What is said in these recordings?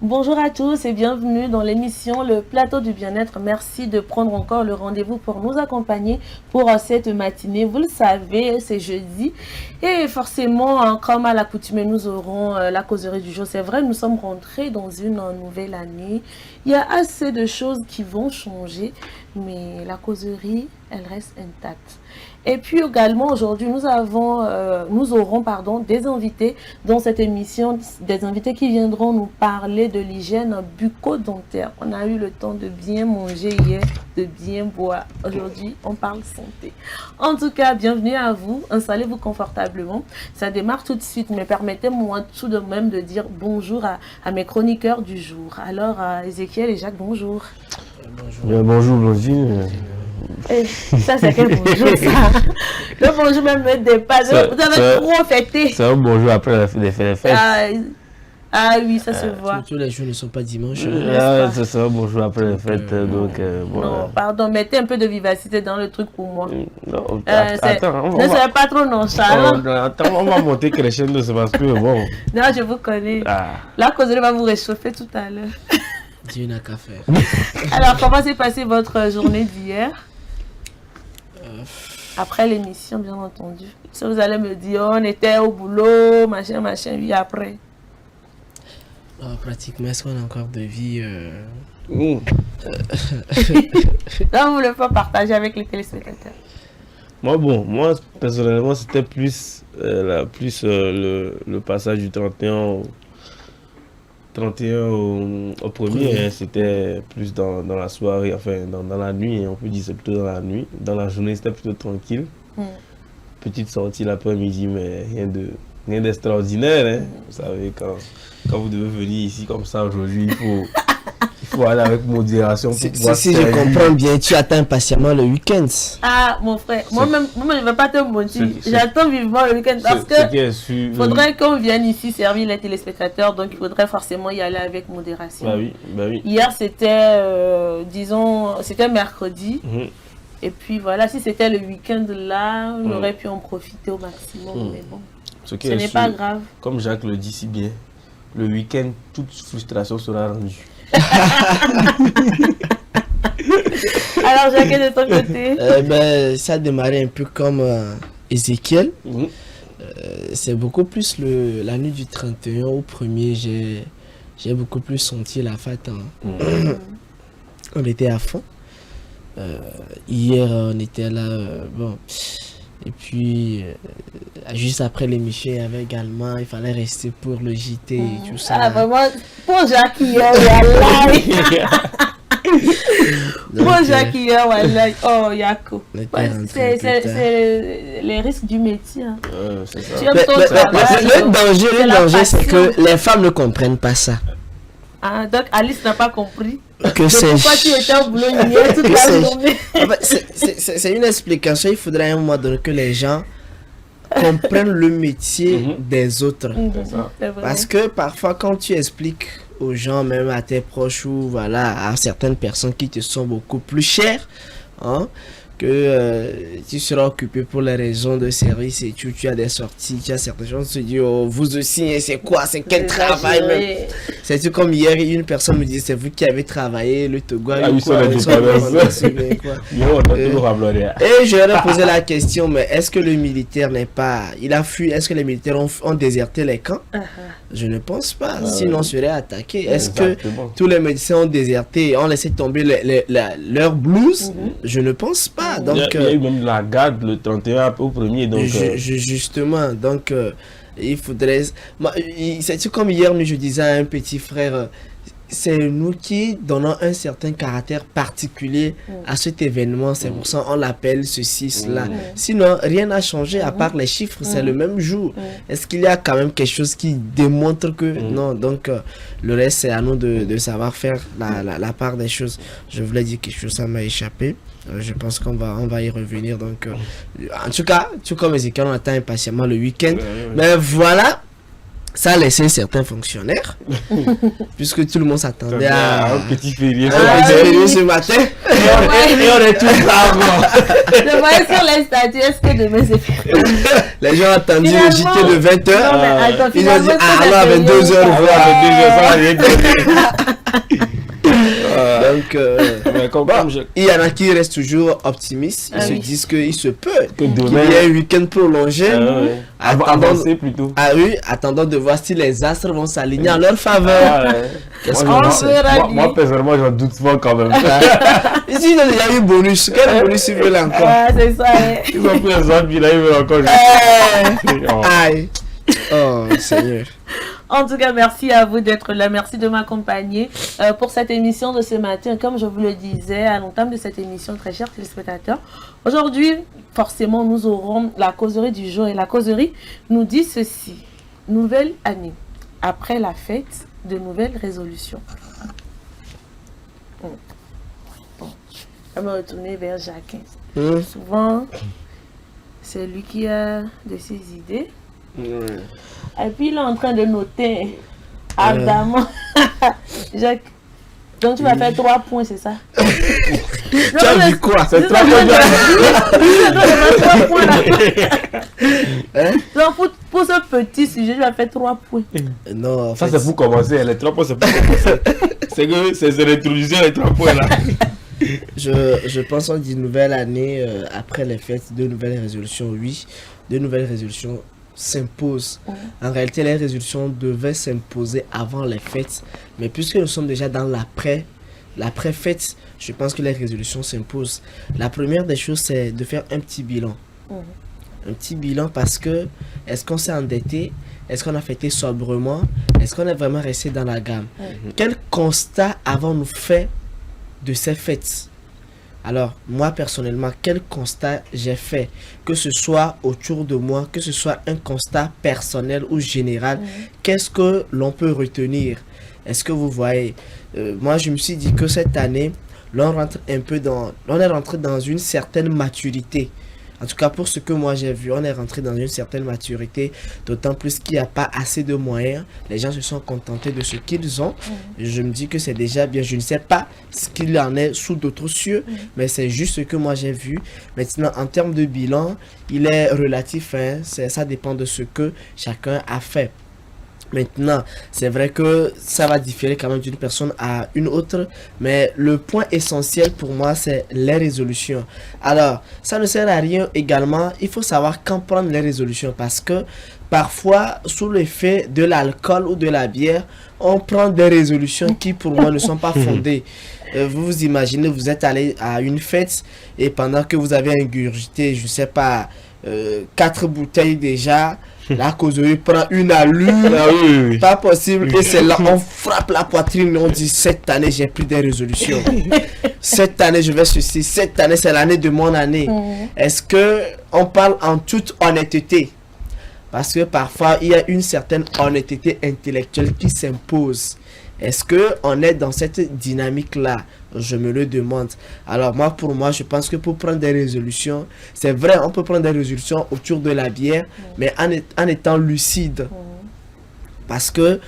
Bonjour à tous et bienvenue dans l'émission Le Plateau du Bien-être. Merci de prendre encore le rendez-vous pour nous accompagner pour cette matinée. Vous le savez, c'est jeudi et forcément, comme à l'accoutumée, nous aurons la causerie du jour. C'est vrai, nous sommes rentrés dans une nouvelle année. Il y a assez de choses qui vont changer, mais la causerie, elle reste intacte. Et puis également aujourd'hui nous aurons des invités dans cette émission, des invités qui viendront nous parler de l'hygiène bucco-dentaire. On a eu le temps de bien manger hier, de bien boire. Aujourd'hui on parle santé. En tout cas, bienvenue à vous, installez-vous confortablement. Ça démarre tout de suite, mais permettez-moi tout de même de dire bonjour à mes chroniqueurs du jour. Alors Ezekiel et Jacques, bonjour. Bonjour. Bonjour Blondine. Ça c'est quel bonjour ça? Le bonjour même me dépasse. Vous avez trop fêté. C'est un bonjour après les fêtes. Ah oui, ça se voit. Tous les jours ne sont pas dimanche. C'est un bonjour après les fêtes. Non, pardon, mettez un peu de vivacité dans le truc pour moi. Non, attends, ne soyez pas trop nonchalant. Attends, on va monter crescendo, c'est parce que bon. Non, je vous connais. La causerie va vous réchauffer tout à l'heure. Dieu n'a qu'à faire. Alors, comment s'est passée votre journée d'hier? Après l'émission, bien entendu. Si vous allez me dire, on était au boulot, machin, oui, après. Pratiquement, est-ce qu'on a encore de vie Non, vous ne voulez pas partager avec les téléspectateurs. Moi, personnellement, c'était plus, le passage du 31 au premier, hein, c'était plus dans la soirée, enfin dans la nuit, on peut dire c'est plutôt dans la nuit. Dans la journée, c'était plutôt tranquille. Petite sortie l'après-midi, mais rien d'extraordinaire. Hein. Vous savez, quand vous devez venir ici comme ça aujourd'hui, il faut aller avec modération. Si je comprends bien, tu attends impatiemment le week-end. Ah, mon frère, moi-même, je ne vais pas te mentir. J'attends vivement le week-end parce que faudrait qu'on vienne ici servir les téléspectateurs, donc il faudrait forcément y aller avec modération. Bah oui. Hier, c'était, c'était mercredi. Et puis voilà, si c'était le week-end là, on aurait pu en profiter au maximum. Mais bon, ce n'est pas grave. Comme Jacques le dit si bien, le week-end, toute frustration sera rendue. Alors Jacques, de ton côté ça a démarré un peu comme Ezekiel. C'est beaucoup plus la nuit du 31 au premier, j'ai beaucoup plus senti la fête. On était à fond. Hier on était là, et puis juste après l'émission il fallait rester pour le JT et tout ça. Ah vraiment, pour Jacques hier, pour Jacques hier, oh Yako. C'est les risques du métier. Hein. C'est ça. Le danger c'est que les femmes ne comprennent pas ça. Ah, donc Alice n'a pas compris. Pourquoi tu étais au boulot hier toute la journée? C'est une explication. Il faudrait à un moment donné que les gens comprennent le métier des autres. Parce que parfois quand tu expliques aux gens, même à tes proches ou à certaines personnes qui te sont beaucoup plus chères, que tu seras occupé pour les raisons de service et tu as des sorties, tu as certaines gens qui se disent vous aussi, c'est quoi, c'est quel travail même. C'est comme hier, une personne me dit c'est vous qui avez travaillé le Togo. Et je leur ai posé la question, mais est-ce que le militaire il a fui, est-ce que les militaires ont déserté les camps? Je ne pense pas, sinon on serait attaqué. Est-ce que tous les médecins ont déserté et ont laissé tomber leur blouse? Je ne pense pas. Donc, il y a eu même la garde le 31 au premier. Donc, justement, donc il faudrait... C'est comme hier, je disais à un petit frère, c'est nous qui donnons un certain caractère particulier à cet événement. C'est pour ça qu'on l'appelle ceci, cela. Sinon, rien n'a changé à part les chiffres. C'est le même jour. Est-ce qu'il y a quand même quelque chose qui démontre que... Non, donc le reste, c'est à nous de savoir faire la part des choses. Je voulais dire quelque chose, ça m'a échappé. Je pense qu'on va y revenir. Donc, en tout cas, tout comme Ezekiel, on attend impatiemment le week-end. Mais voilà, Ça a laissé certains fonctionnaires, puisque tout le monde s'attendait à un petit férié ce matin. Et on est tous là. Je voyais sur les statuts, est-ce que demain c'est férié? Les gens ont attendu le JT de 20h. Non, mais attends, Ils ont dit, finalement, là, avec 2 heures. Donc, il y en a qui restent toujours optimistes. Ils se disent qu'il se peut qu'il y ait un week-end prolongé. Attendant de voir si les astres vont s'aligner en leur faveur. Moi, personnellement, j'en doute souvent quand même. Ici, il y a eu bonus. Quel bonus ils veulent encore? C'est ça. Ils ont pris un zombie, là, ils veulent encore. Aïe. Oh, Seigneur. En tout cas, merci à vous d'être là. Merci de m'accompagner pour cette émission de ce matin. Comme je vous le disais à l'entame de cette émission, très chers téléspectateurs, aujourd'hui, forcément, nous aurons la causerie du jour. Et la causerie nous dit ceci. Nouvelle année. Après la fête, de nouvelles résolutions. Bon. Je vais me retourner vers Jacques. Souvent, c'est lui qui a de ses idées. Et puis il est en train de noter ardemment. Jacques, donc tu vas faire 3 points, c'est ça? Tu as vu quoi? C'est 3 points. Donc pour ce petit sujet, tu vas faire 3 points. Non, ça c'est pour commencer. Les 3 points c'est pour commencer. C'est que c'est l'introduction, les 3 points là. Je pense qu'on dit nouvelle année après les fêtes, de nouvelles résolutions, oui. De nouvelles résolutions s'impose. En réalité, les résolutions devaient s'imposer avant les fêtes. Mais puisque nous sommes déjà dans l'après-fête, je pense que les résolutions s'imposent. La première des choses, c'est de faire un petit bilan. Un petit bilan parce que, est-ce qu'on s'est endetté? Est-ce qu'on a fêté sobrement? Est-ce qu'on est vraiment resté dans la gamme? Quel constat avons-nous fait de ces fêtes? Alors, moi personnellement, quel constat j'ai fait, que ce soit autour de moi, que ce soit un constat personnel ou général, qu'est-ce que l'on peut retenir? Est-ce que vous voyez, moi je me suis dit que cette année, on est rentré dans une certaine maturité. En tout cas, pour ce que moi j'ai vu, on est rentré dans une certaine maturité, d'autant plus qu'il n'y a pas assez de moyens. Les gens se sont contentés de ce qu'ils ont. Je me dis que c'est déjà bien. Je ne sais pas ce qu'il en est sous d'autres cieux, mais c'est juste ce que moi j'ai vu. Maintenant, en termes de bilan, il est relatif. Ça dépend de ce que chacun a fait. Maintenant, c'est vrai que ça va différer quand même d'une personne à une autre, mais le point essentiel pour moi, c'est les résolutions. Alors, ça ne sert à rien également, il faut savoir quand prendre les résolutions, parce que parfois, sous l'effet de l'alcool ou de la bière, on prend des résolutions qui pour moi ne sont pas fondées. Vous vous imaginez, vous êtes allé à une fête et pendant que vous avez ingurgité, je sais pas, 4 bouteilles déjà, la causerie prend une allure, pas possible, et c'est là on frappe la poitrine et on dit cette année j'ai pris des résolutions, cette année je vais ceci, cette année c'est l'année de mon année. Est-ce que on parle en toute honnêteté? Parce que parfois il y a une certaine honnêteté intellectuelle qui s'impose. Est-ce qu'on est dans cette dynamique-là? Je me le demande. Alors moi, pour moi, je pense que pour prendre des résolutions, c'est vrai, on peut prendre des résolutions autour de la bière, mais en étant lucide. Parce que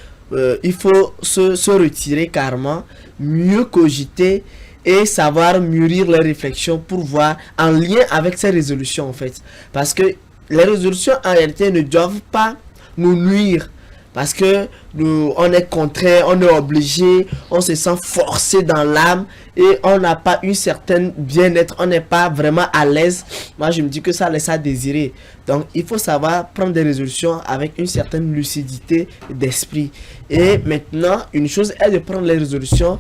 il faut se retirer carrément, mieux cogiter et savoir mûrir les réflexions pour voir en lien avec ces résolutions en fait. Parce que les résolutions en réalité ne doivent pas nous nuire. Parce que on est contraint, on est obligé, on se sent forcé dans l'âme et on n'a pas une certaine bien-être, on n'est pas vraiment à l'aise. Moi, je me dis que ça laisse à désirer. Donc, il faut savoir prendre des résolutions avec une certaine lucidité d'esprit. Et maintenant, une chose est de prendre les résolutions,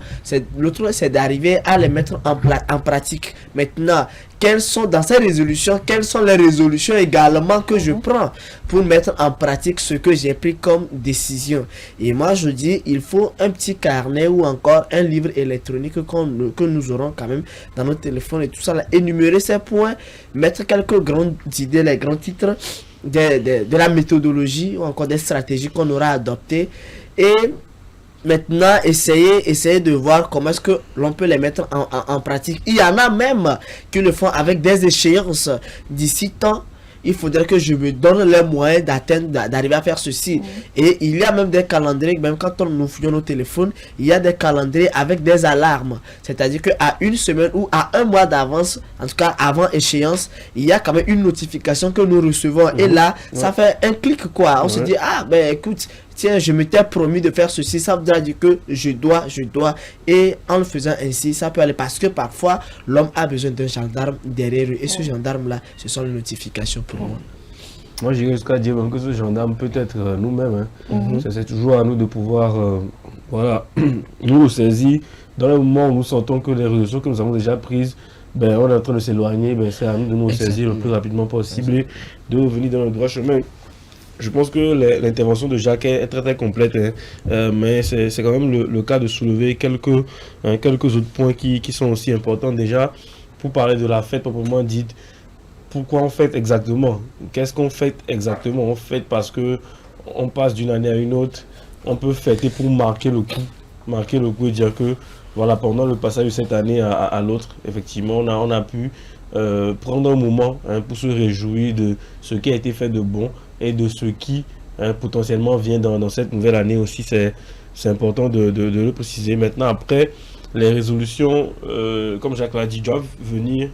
l'autre c'est d'arriver à les mettre en pratique. Maintenant, quelles sont dans ces résolutions, quelles sont les résolutions également que je prends pour mettre en pratique ce que j'ai pris comme décision. Et moi je dis, il faut un petit carnet ou encore un livre électronique que nous aurons quand même dans nos téléphones et tout ça, là, énumérer ces points, mettre quelques grandes idées, les grands titres de la méthodologie ou encore des stratégies qu'on aura adoptées et maintenant essayer de voir comment est-ce que l'on peut les mettre en pratique. Il y en a même qui le font avec des échéances d'ici tant. il faudrait que je me donne les moyens d'arriver à faire ceci. Et il y a même des calendriers, même quand nous fouillons nos téléphones, il y a des calendriers avec des alarmes. C'est-à-dire qu'à une semaine ou à un mois d'avance, en tout cas avant échéance, il y a quand même une notification que nous recevons. Et là, ça fait un clic quoi. On se dit, ah ben écoute, tiens, je m'étais promis de faire ceci, ça veut dire que je dois. Et en le faisant ainsi, ça peut aller parce que parfois, l'homme a besoin d'un gendarme derrière lui. Et ce gendarme-là, ce sont les notifications pour moi. Moi, j'irais jusqu'à dire même que ce gendarme peut être nous-mêmes. C'est toujours à nous de pouvoir, voilà, nous saisir. Dans le moment où nous sentons que les résolutions que nous avons déjà prises, ben, on est en train de s'éloigner, ben, c'est à nous de nous saisir le plus rapidement possible et de revenir dans le droit chemin. Je pense que l'intervention de Jacques est très très complète, mais c'est quand même le cas de soulever quelques autres points qui sont aussi importants. Déjà, pour parler de la fête proprement dite, pourquoi on fête exactement? Qu'est-ce qu'on fête exactement? On fête parce que on passe d'une année à une autre. On peut fêter pour marquer le coup et dire que voilà, pendant le passage de cette année à l'autre, effectivement, on a pu prendre un moment pour se réjouir de ce qui a été fait de bon et de ce qui potentiellement vient dans cette nouvelle année aussi. C'est important de le préciser. Maintenant, après, les résolutions, comme Jacques l'a dit, doivent venir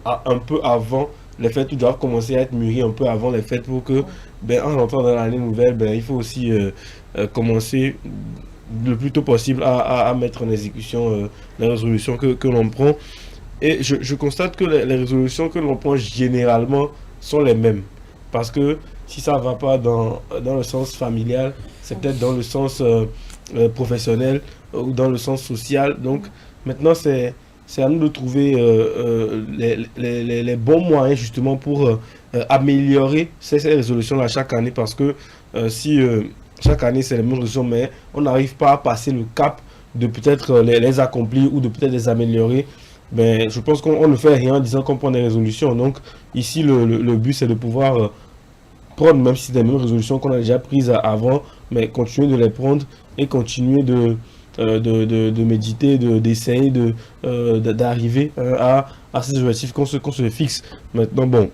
un peu avant les fêtes, ou doivent commencer à être mûries un peu avant les fêtes pour que, ben, en rentrant dans l'année nouvelle, ben, il faut aussi commencer le plus tôt possible à mettre en exécution les résolutions que l'on prend. Et je constate que les résolutions que l'on prend généralement sont les mêmes. Parce que si ça ne va pas dans le sens familial, c'est peut-être dans le sens professionnel ou dans le sens social. Donc maintenant, c'est à nous de trouver les bons moyens justement pour améliorer ces résolutions-là chaque année. Parce que si chaque année c'est les mêmes résolutions, mais on n'arrive pas à passer le cap de peut-être les accomplir ou de peut-être les améliorer, ben, je pense qu'on ne fait rien en disant qu'on prend des résolutions. Donc ici, le but c'est de pouvoir prendre, même si c'est des mêmes résolutions qu'on a déjà prises avant, mais continuer de les prendre et continuer de méditer, d'essayer d'arriver à ces objectifs qu'on se fixe. Maintenant, bon,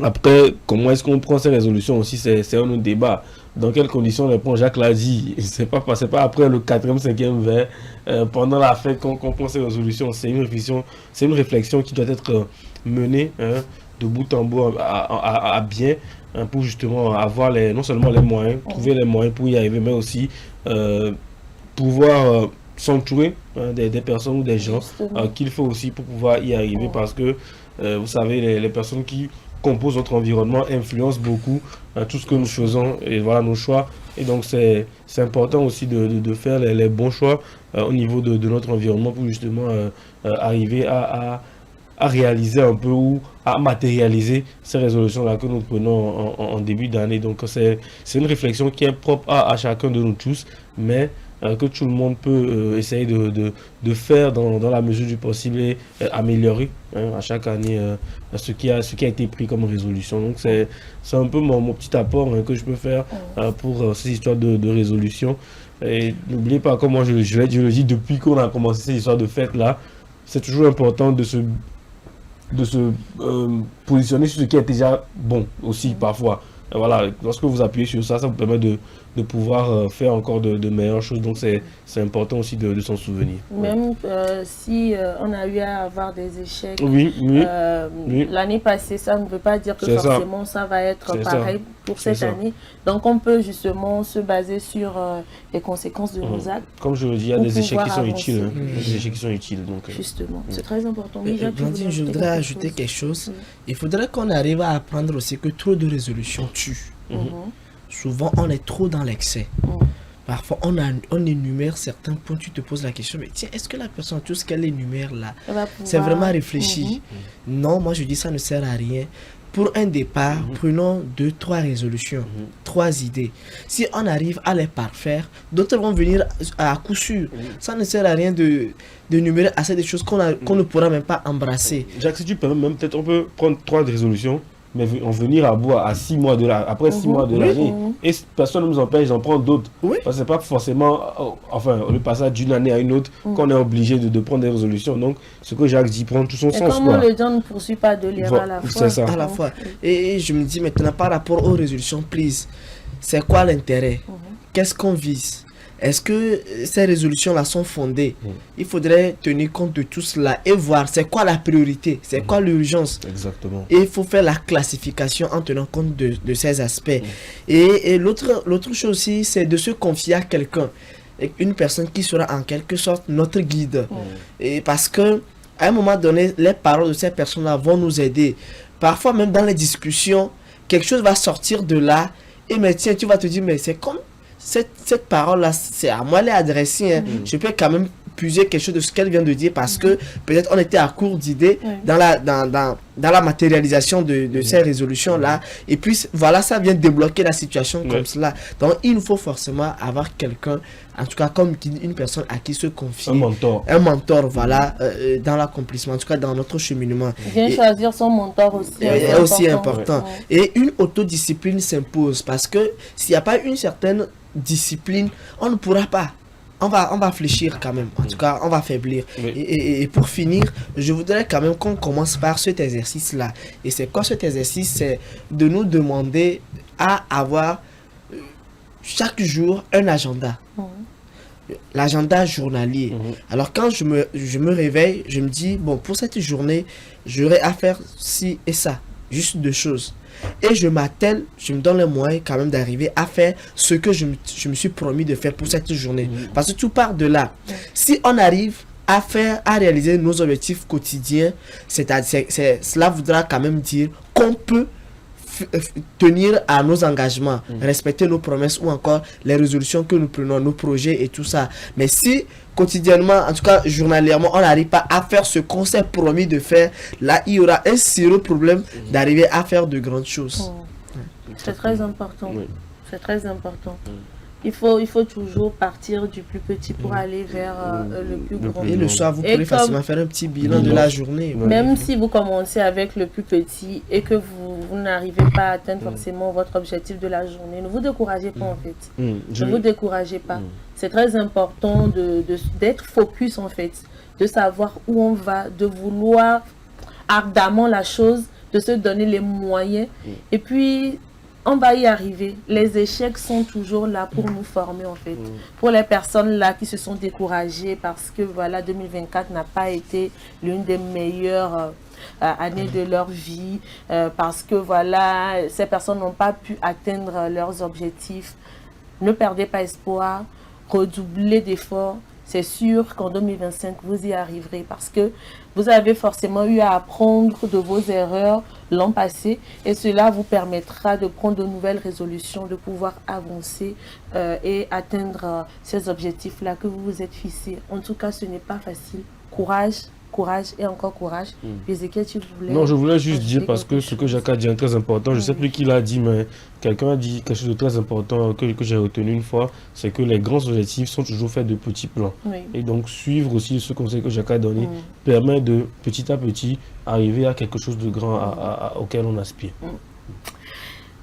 après, comment est-ce qu'on prend ces résolutions aussi, c'est un autre débat. Dans quelles conditions on les prend? Jacques l'a dit, c'est pas après le 4e, 5e verre, pendant la fête qu'on prend ces résolutions. C'est une réflexion qui doit être menée de bout en bout à bien, pour justement avoir non seulement les moyens, trouver les moyens pour y arriver, mais aussi pouvoir s'entourer des personnes ou des gens qu'il faut aussi pour pouvoir y arriver, parce que vous savez, les personnes qui composent notre environnement influencent beaucoup tout ce que nous faisons et voilà nos choix. Et donc c'est important aussi de faire les bons choix au niveau de notre environnement pour justement arriver à réaliser un peu ou à matérialiser ces résolutions-là que nous prenons en début d'année. Donc c'est une réflexion qui est propre à chacun de nous tous, mais que tout le monde peut essayer de faire dans la mesure du possible et améliorer à chaque année ce qui a été pris comme résolution. Donc c'est un peu mon petit apport que je peux faire pour ces histoires de résolution. Et n'oubliez pas, comme moi je le dis depuis qu'on a commencé ces histoires de fête là, c'est toujours important de se positionner sur ce qui est déjà bon aussi parfois. Et voilà, lorsque vous appuyez sur ça, ça vous permet de pouvoir faire encore de meilleures choses. Donc c'est important aussi de s'en souvenir. Même si on a eu à avoir des échecs oui. l'année passée, ça ne veut pas dire que forcément ça va être pareil pour cette année. Donc on peut justement se baser sur les conséquences de nos actes. Comme je le dis, il y a des échecs qui sont utiles. Des échecs qui sont utiles. Donc, justement, c'est très important. Blandine, je voudrais ajouter quelque chose. Il faudrait qu'on arrive à apprendre aussi que trop de résolutions tuent. Souvent, on est trop dans l'excès. Parfois, on énumère certains points. Tu te poses la question, mais tiens, est-ce que la personne, tout ce qu'elle énumère là, c'est vraiment réfléchi? Non, moi je dis ça ne sert à rien. Pour un départ, prenons 2-3 résolutions, 3 idées. Si on arrive à les parfaire, d'autres vont venir à coup sûr. Ça ne sert à rien de numérer assez de choses qu'on ne pourra même pas embrasser. Jacques, si tu peux même peut-être on peut prendre 3 résolutions mais en venir à bout à 6 mois après 6 mois de l'année, et personne ne nous empêche d'en prendre d'autres. Parce que c'est pas forcément, le passage d'une année à une autre, qu'on est obligé de prendre des résolutions. Donc, ce que Jacques dit prend tout son sens. Comment le Dieu ne poursuit pas de lire à la fois. C'est ça. À la fois. Et je me dis maintenant, par rapport aux résolutions prises, c'est quoi l'intérêt? Qu'est-ce qu'on vise? Est-ce que ces résolutions-là sont fondées? Il faudrait tenir compte de tout cela et voir c'est quoi la priorité, c'est quoi l'urgence. Exactement. Et il faut faire la classification en tenant compte de ces aspects. Et l'autre chose aussi, c'est de se confier à quelqu'un. Une personne qui sera en quelque sorte notre guide. Et parce que à un moment donné, les paroles de ces personnes-là vont nous aider. Parfois, même dans les discussions, quelque chose va sortir de là. Et mais tiens, tu vas te dire, mais c'est comme cette parole-là, c'est à moi les adresser. Hein. Je peux quand même puiser quelque chose de ce qu'elle vient de dire parce que peut-être on était à court d'idées dans la matérialisation de ces résolutions-là. Et puis voilà, ça vient débloquer la situation comme cela. Donc il nous faut forcément avoir quelqu'un, en tout cas comme une personne à qui se confier. Un mentor, voilà, dans l'accomplissement, en tout cas dans notre cheminement. Bien choisir son mentor aussi. Est aussi important. Et une autodiscipline s'impose parce que s'il n'y a pas une certaine discipline, on ne pourra pas. On va fléchir quand même, en tout cas on va faiblir. Et pour finir, je voudrais quand même qu'on commence par cet exercice-là. Et c'est quoi cet exercice? C'est de nous demander à avoir chaque jour un agenda. L'agenda journalier. Alors quand je me réveille, je me dis, bon, pour cette journée, j'aurai à faire ci et ça. Juste 2 choses. Et je m'attelle, je me donne les moyens quand même d'arriver à faire ce que je me suis promis de faire pour cette journée. Parce que tout part de là. Si on arrive à réaliser nos objectifs quotidiens, cela voudra quand même dire qu'on peut tenir à nos engagements, respecter nos promesses ou encore les résolutions que nous prenons, nos projets et tout ça. Mais si quotidiennement, en tout cas journalièrement, on n'arrive pas à faire ce qu'on s'est promis de faire, là il y aura un sérieux problème d'arriver à faire de grandes choses. C'est très important. C'est très important. Il faut toujours partir du plus petit pour aller vers le plus grand. Et le soir, vous pourrez facilement faire un petit bilan de la journée. Même si vous commencez avec le plus petit et que vous n'arrivez pas à atteindre forcément votre objectif de la journée, ne vous découragez pas en fait. Ne vous découragez pas. C'est très important d'être focus en fait, de savoir où on va, de vouloir ardemment la chose, de se donner les moyens. Et puis, on va y arriver. Les échecs sont toujours là pour nous former en fait. Pour les personnes là qui se sont découragées parce que voilà 2024 n'a pas été l'une des meilleures années de leur vie, parce que voilà ces personnes n'ont pas pu atteindre leurs objectifs. Ne perdez pas espoir, redoublez d'efforts. C'est sûr qu'en 2025, vous y arriverez parce que vous avez forcément eu à apprendre de vos erreurs l'an passé et cela vous permettra de prendre de nouvelles résolutions, de pouvoir avancer et atteindre ces objectifs-là que vous vous êtes fixés. En tout cas, ce n'est pas facile. Courage et encore courage. Ezekiel, tu voulais... Non, je voulais juste dire parce que ce que Jacques a dit est très important. Je ne sais plus qui l'a dit, mais quelqu'un a dit quelque chose de très important que j'ai retenu une fois, c'est que les grands objectifs sont toujours faits de petits plans. Et donc suivre aussi ce conseil que Jacques a donné permet de petit à petit arriver à quelque chose de grand auquel on aspire.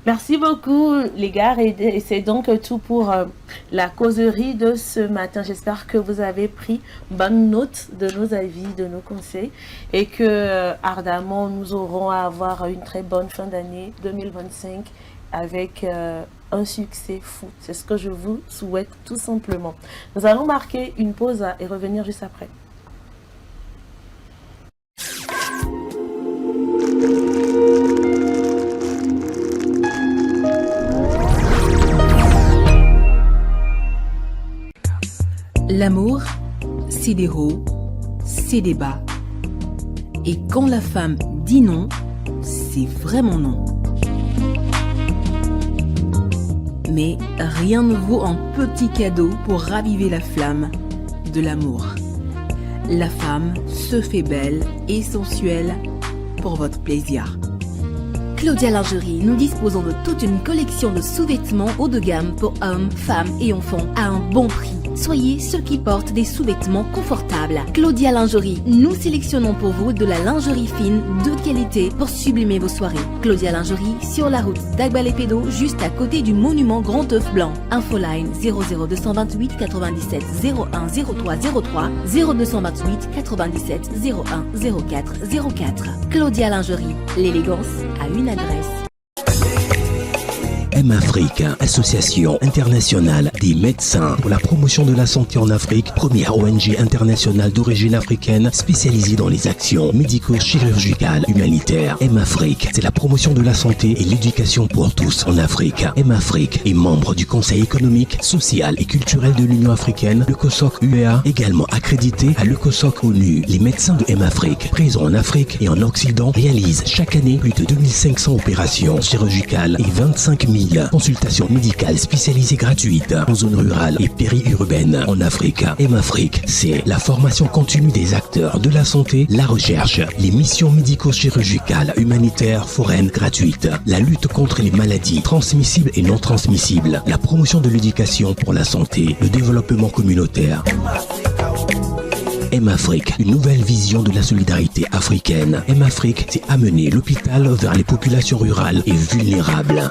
Merci beaucoup les gars et c'est donc tout pour la causerie de ce matin. J'espère que vous avez pris bonne note de nos avis, de nos conseils et que ardemment nous aurons à avoir une très bonne fin d'année 2025 avec un succès fou. C'est ce que je vous souhaite tout simplement. Nous allons marquer une pause et revenir juste après. L'amour, c'est des hauts, c'est des bas. Et quand la femme dit non, c'est vraiment non. Mais rien ne vaut un petit cadeau pour raviver la flamme de l'amour. La femme se fait belle et sensuelle pour votre plaisir. Claudia Lingerie, nous disposons de toute une collection de sous-vêtements haut de gamme pour hommes, femmes et enfants à un bon prix. soyez ceux qui portent des sous-vêtements confortables. Claudia Lingerie, nous sélectionnons pour vous de la lingerie fine de qualité pour sublimer vos soirées. Claudia Lingerie sur la route d'Agbalépédo, juste à côté du monument Grand Œuf Blanc. Infoline 00228 97 01 03 03 0228 97 01 04 04. Claudia Lingerie, l'élégance a une adresse. M-Afrique, association internationale des médecins pour la promotion de la santé en Afrique, première ONG internationale d'origine africaine spécialisée dans les actions médico-chirurgicales humanitaires. M-Afrique, c'est la promotion de la santé et l'éducation pour tous en Afrique. M-Afrique est membre du Conseil économique, social et culturel de l'Union africaine, le COSOC UEA, également accrédité à le COSOC ONU. Les médecins de M-Afrique, présents en Afrique et en Occident, réalisent chaque année plus de 2500 opérations chirurgicales et 25 000 consultations médicales spécialisées gratuites en zone rurale et périurbaine en Afrique. M-Afrique, c'est la formation continue des acteurs de la santé, la recherche, les missions médico-chirurgicales humanitaires foraines gratuites, la lutte contre les maladies transmissibles et non transmissibles, la promotion de l'éducation pour la santé, le développement communautaire. M-Afrique, une nouvelle vision de la solidarité africaine. M-Afrique, c'est amener l'hôpital vers les populations rurales et vulnérables.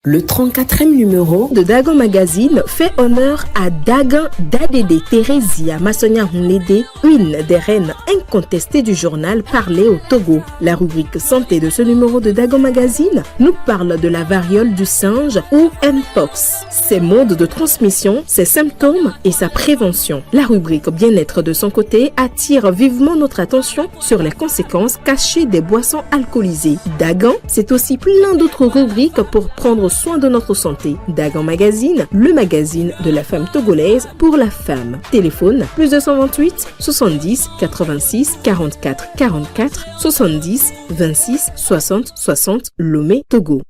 Le 34e numéro de Dagon Magazine fait honneur à Dagan Dadede Teresia Massonia Hunlede, une des reines incontestées du journal parlé au Togo. La rubrique santé de ce numéro de Dagon Magazine nous parle de la variole du singe ou Mpox, ses modes de transmission, ses symptômes et sa prévention. La rubrique bien-être de son côté attire vivement notre attention sur les conséquences cachées des boissons alcoolisées. Dagan, c'est aussi plein d'autres rubriques pour prendre soin de notre santé. Dagan Magazine, le magazine de la femme togolaise pour la femme. Téléphone plus 228 70 86 44 44 70 26 60 60 Lomé, Togo.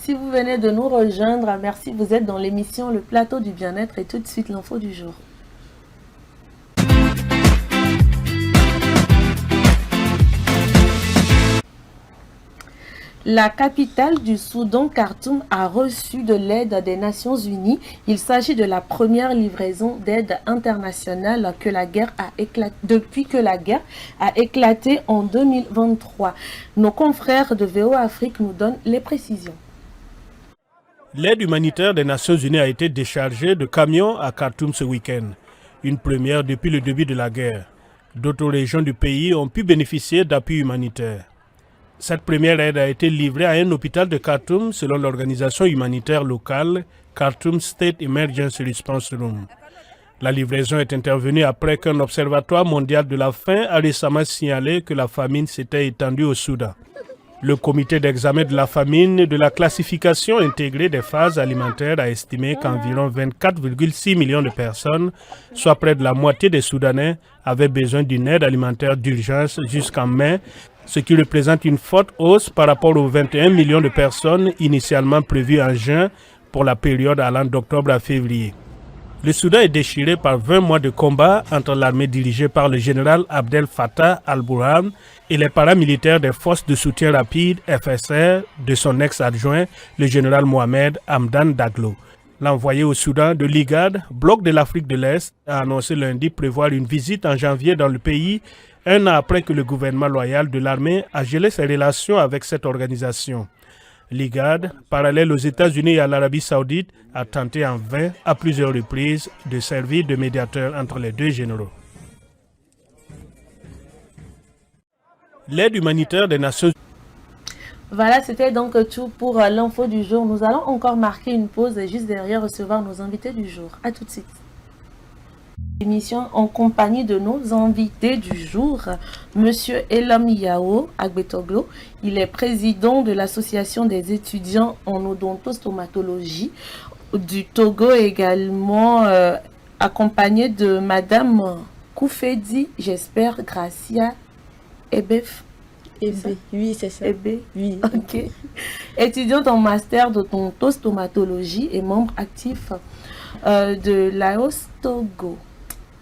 Si vous venez de nous rejoindre, merci, vous êtes dans l'émission Le Plateau du Bien-être et tout de suite l'info du jour. La capitale du Soudan, Khartoum, a reçu de l'aide des Nations Unies. Il s'agit de la première livraison d'aide internationale depuis que la guerre a éclaté en 2023. Nos confrères de VOA Afrique nous donnent les précisions. L'aide humanitaire des Nations Unies a été déchargée de camions à Khartoum ce week-end. Une première depuis le début de la guerre. D'autres régions du pays ont pu bénéficier d'appui humanitaire. Cette première aide a été livrée à un hôpital de Khartoum selon l'organisation humanitaire locale Khartoum State Emergency Response Room. La livraison est intervenue après qu'un observatoire mondial de la faim a récemment signalé que la famine s'était étendue au Soudan. Le comité d'examen de la famine de la classification intégrée des phases alimentaires a estimé qu'environ 24,6 millions de personnes, soit près de la moitié des Soudanais, avaient besoin d'une aide alimentaire d'urgence jusqu'en mai, ce qui représente une forte hausse par rapport aux 21 millions de personnes initialement prévues en juin pour la période allant d'octobre à février. Le Soudan est déchiré par 20 mois de combat entre l'armée dirigée par le général Abdel Fattah al-Burhan et les paramilitaires des forces de soutien rapide FSR de son ex-adjoint, le général Mohamed Hamdan Daglo. L'envoyé au Soudan de l'IGAD, bloc de l'Afrique de l'Est, a annoncé lundi prévoir une visite en janvier dans le pays, un an après que le gouvernement loyal de l'armée a gelé ses relations avec cette organisation. L'IGAD, parallèle aux États-Unis et à l'Arabie Saoudite, a tenté en vain à plusieurs reprises de servir de médiateur entre les deux généraux. L'aide humanitaire des Nations Unies. Voilà, c'était donc tout pour l'info du jour. Nous allons encore marquer une pause et juste derrière recevoir nos invités du jour. À tout de suite. Émission en compagnie de nos invités du jour, Monsieur Elam Yao Agbetoglo. Il est président de l'association des étudiants en odontostomatologie du Togo, également accompagné de Madame Koufedi, j'espère, Gracia Ebef EB. Oui, c'est ça. EB. Oui. Ok. Étudiante en master d'odontostomatologie et membre actif de Laos Togo.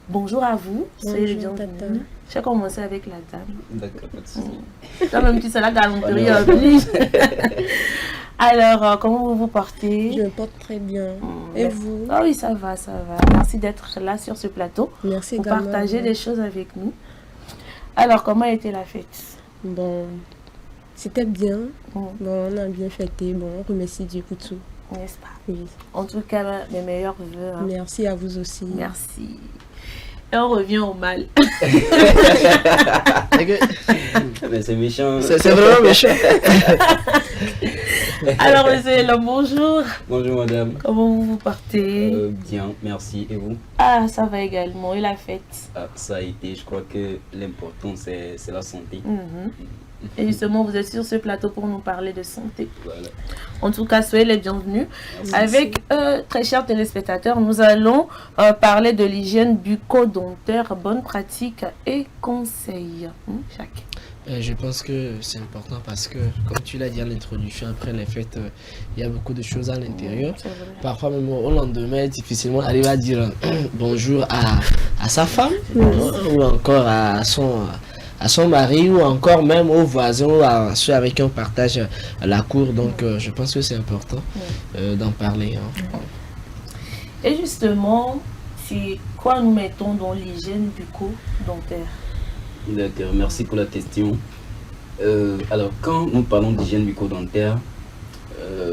Bonjour à vous. Soyez les bienvenus. Je vais commencer avec la dame. D'accord, pas de souci. Toi même tu sais la galanterie oblige. Alors, comment vous vous portez? Je me porte très bien. Et vous? Ah oui, ça va, ça va. Merci d'être là sur ce plateau. Merci pour également. Partager des choses avec nous. Alors, comment a été la fête? Bon, c'était bien. Bon, on a bien fêté. Bon, on remercie Dieu pour tout. N'est-ce pas? Oui. En tout cas, mes meilleurs vœux. Hein. Merci à vous aussi. Merci. Et on revient au mal. Mais c'est méchant. C'est vraiment méchant. Alors, monsieur Elom, bonjour. Bonjour, madame. Comment vous vous portez? Bien, merci. Et vous? Ah, ça va également. Et la fête? Ah, ça a été. Je crois que l'important, c'est la santé. Et justement, vous êtes sur ce plateau pour nous parler de santé. Voilà. En tout cas, soyez les bienvenus. Merci. Avec, très chers téléspectateurs, nous allons parler de l'hygiène bucco-dentaire, bonnes pratiques et conseils. Jacques. Je pense que c'est important parce que, comme tu l'as dit à l'introduction, après les fêtes, il y a beaucoup de choses à l'intérieur. Parfois, même au lendemain, difficilement, on arrive à dire bonjour à sa femme ou encore à son mari ou encore même aux voisins ou à ceux avec qui on partage la cour. Donc, je pense que c'est important d'en parler. Hein. Et justement, c'est quoi nous mettons dans l'hygiène bucco-dentaire? D'accord, merci pour la question. Alors, quand nous parlons d'hygiène bucco-dentaire,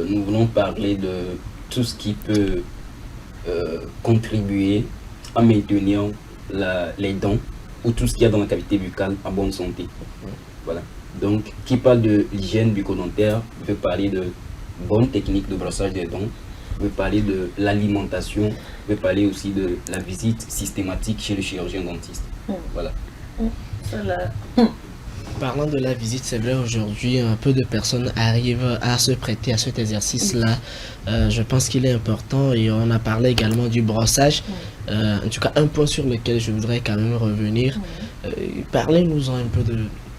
nous voulons parler de tout ce qui peut contribuer à maintenir les dents ou tout ce qu'il y a dans la cavité buccale en bonne santé. Voilà. Donc, qui parle de l'hygiène bucco-dentaire veut parler de bonnes techniques de brossage des dents, veut parler de l'alimentation, veut parler aussi de la visite systématique chez le chirurgien dentiste. Voilà. Parlant de la visite, c'est vrai, aujourd'hui, un peu de personnes arrivent à se prêter à cet exercice-là. Je pense qu'il est important et on a parlé également du brossage. En tout cas, un point sur lequel je voudrais quand même revenir. Parlez-nous un peu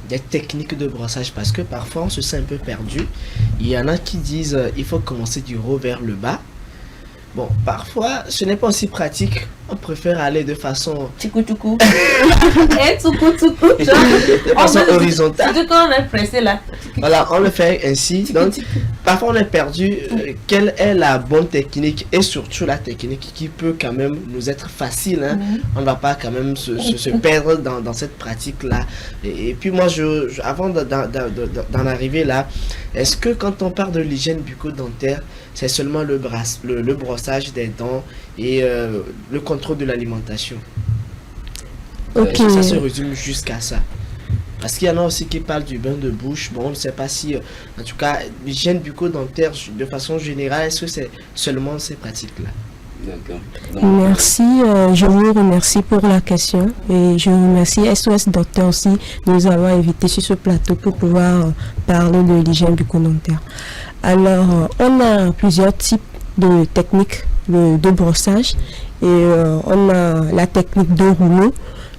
des techniques de brossage parce que parfois on se sent un peu perdu. Il y en a qui disent il faut commencer du haut vers le bas. Bon, parfois, ce n'est pas aussi pratique. On préfère aller de façon... Tchoukou. Et tchoukou. De façon horizontale. C'est quand on est pressé là. Voilà, on le fait ainsi. Donc, parfois on est perdu. Quelle est la bonne technique et surtout la technique qui peut quand même nous être facile. Hein? On ne va pas quand même se perdre dans cette pratique-là. Et puis moi, avant d'en arriver là, est-ce que quand on parle de l'hygiène bucco-dentaire, c'est seulement le brossage des dents et le contrôle de l'alimentation? Ok. Ça se résume jusqu'à ça. Parce qu'il y en a aussi qui parlent du bain de bouche. Bon, on ne sait pas si, en tout cas, l'hygiène bucco-dentaire, de façon générale, est-ce que c'est seulement ces pratiques-là? D'accord. Merci, je vous remercie pour la question et je remercie SOS Docteur aussi de nous avoir invités sur ce plateau pour pouvoir parler de l'hygiène bucco-dentaire. Alors, on a plusieurs types de techniques de brossage et on a la technique de rouleau,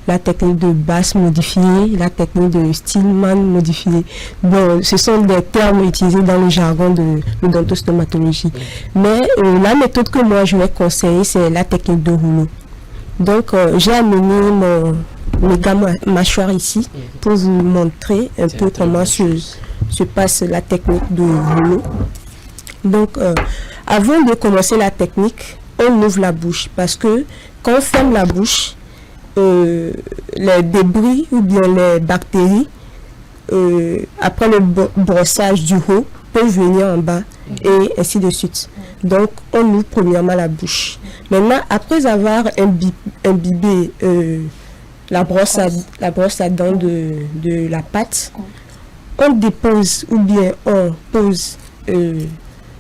la technique de basse modifiée, la technique de Stillman modifiée. Bon, ce sont des termes utilisés dans le jargon de l'odontostomatologie. Mais la méthode que moi je vais conseiller, c'est la technique de rouleau. Donc, j'ai amené mes gammes mâchoires ici pour vous montrer un peu comment se passe la technique de rouleau. Donc, avant de commencer la technique, on ouvre la bouche parce que quand on ferme la bouche, les débris ou bien les bactéries, après le brossage du haut, peuvent venir en bas et ainsi de suite. Donc, on ouvre premièrement la bouche. Maintenant, après avoir imbibé la brosse à dents de la pâte, on dépose ou bien on pose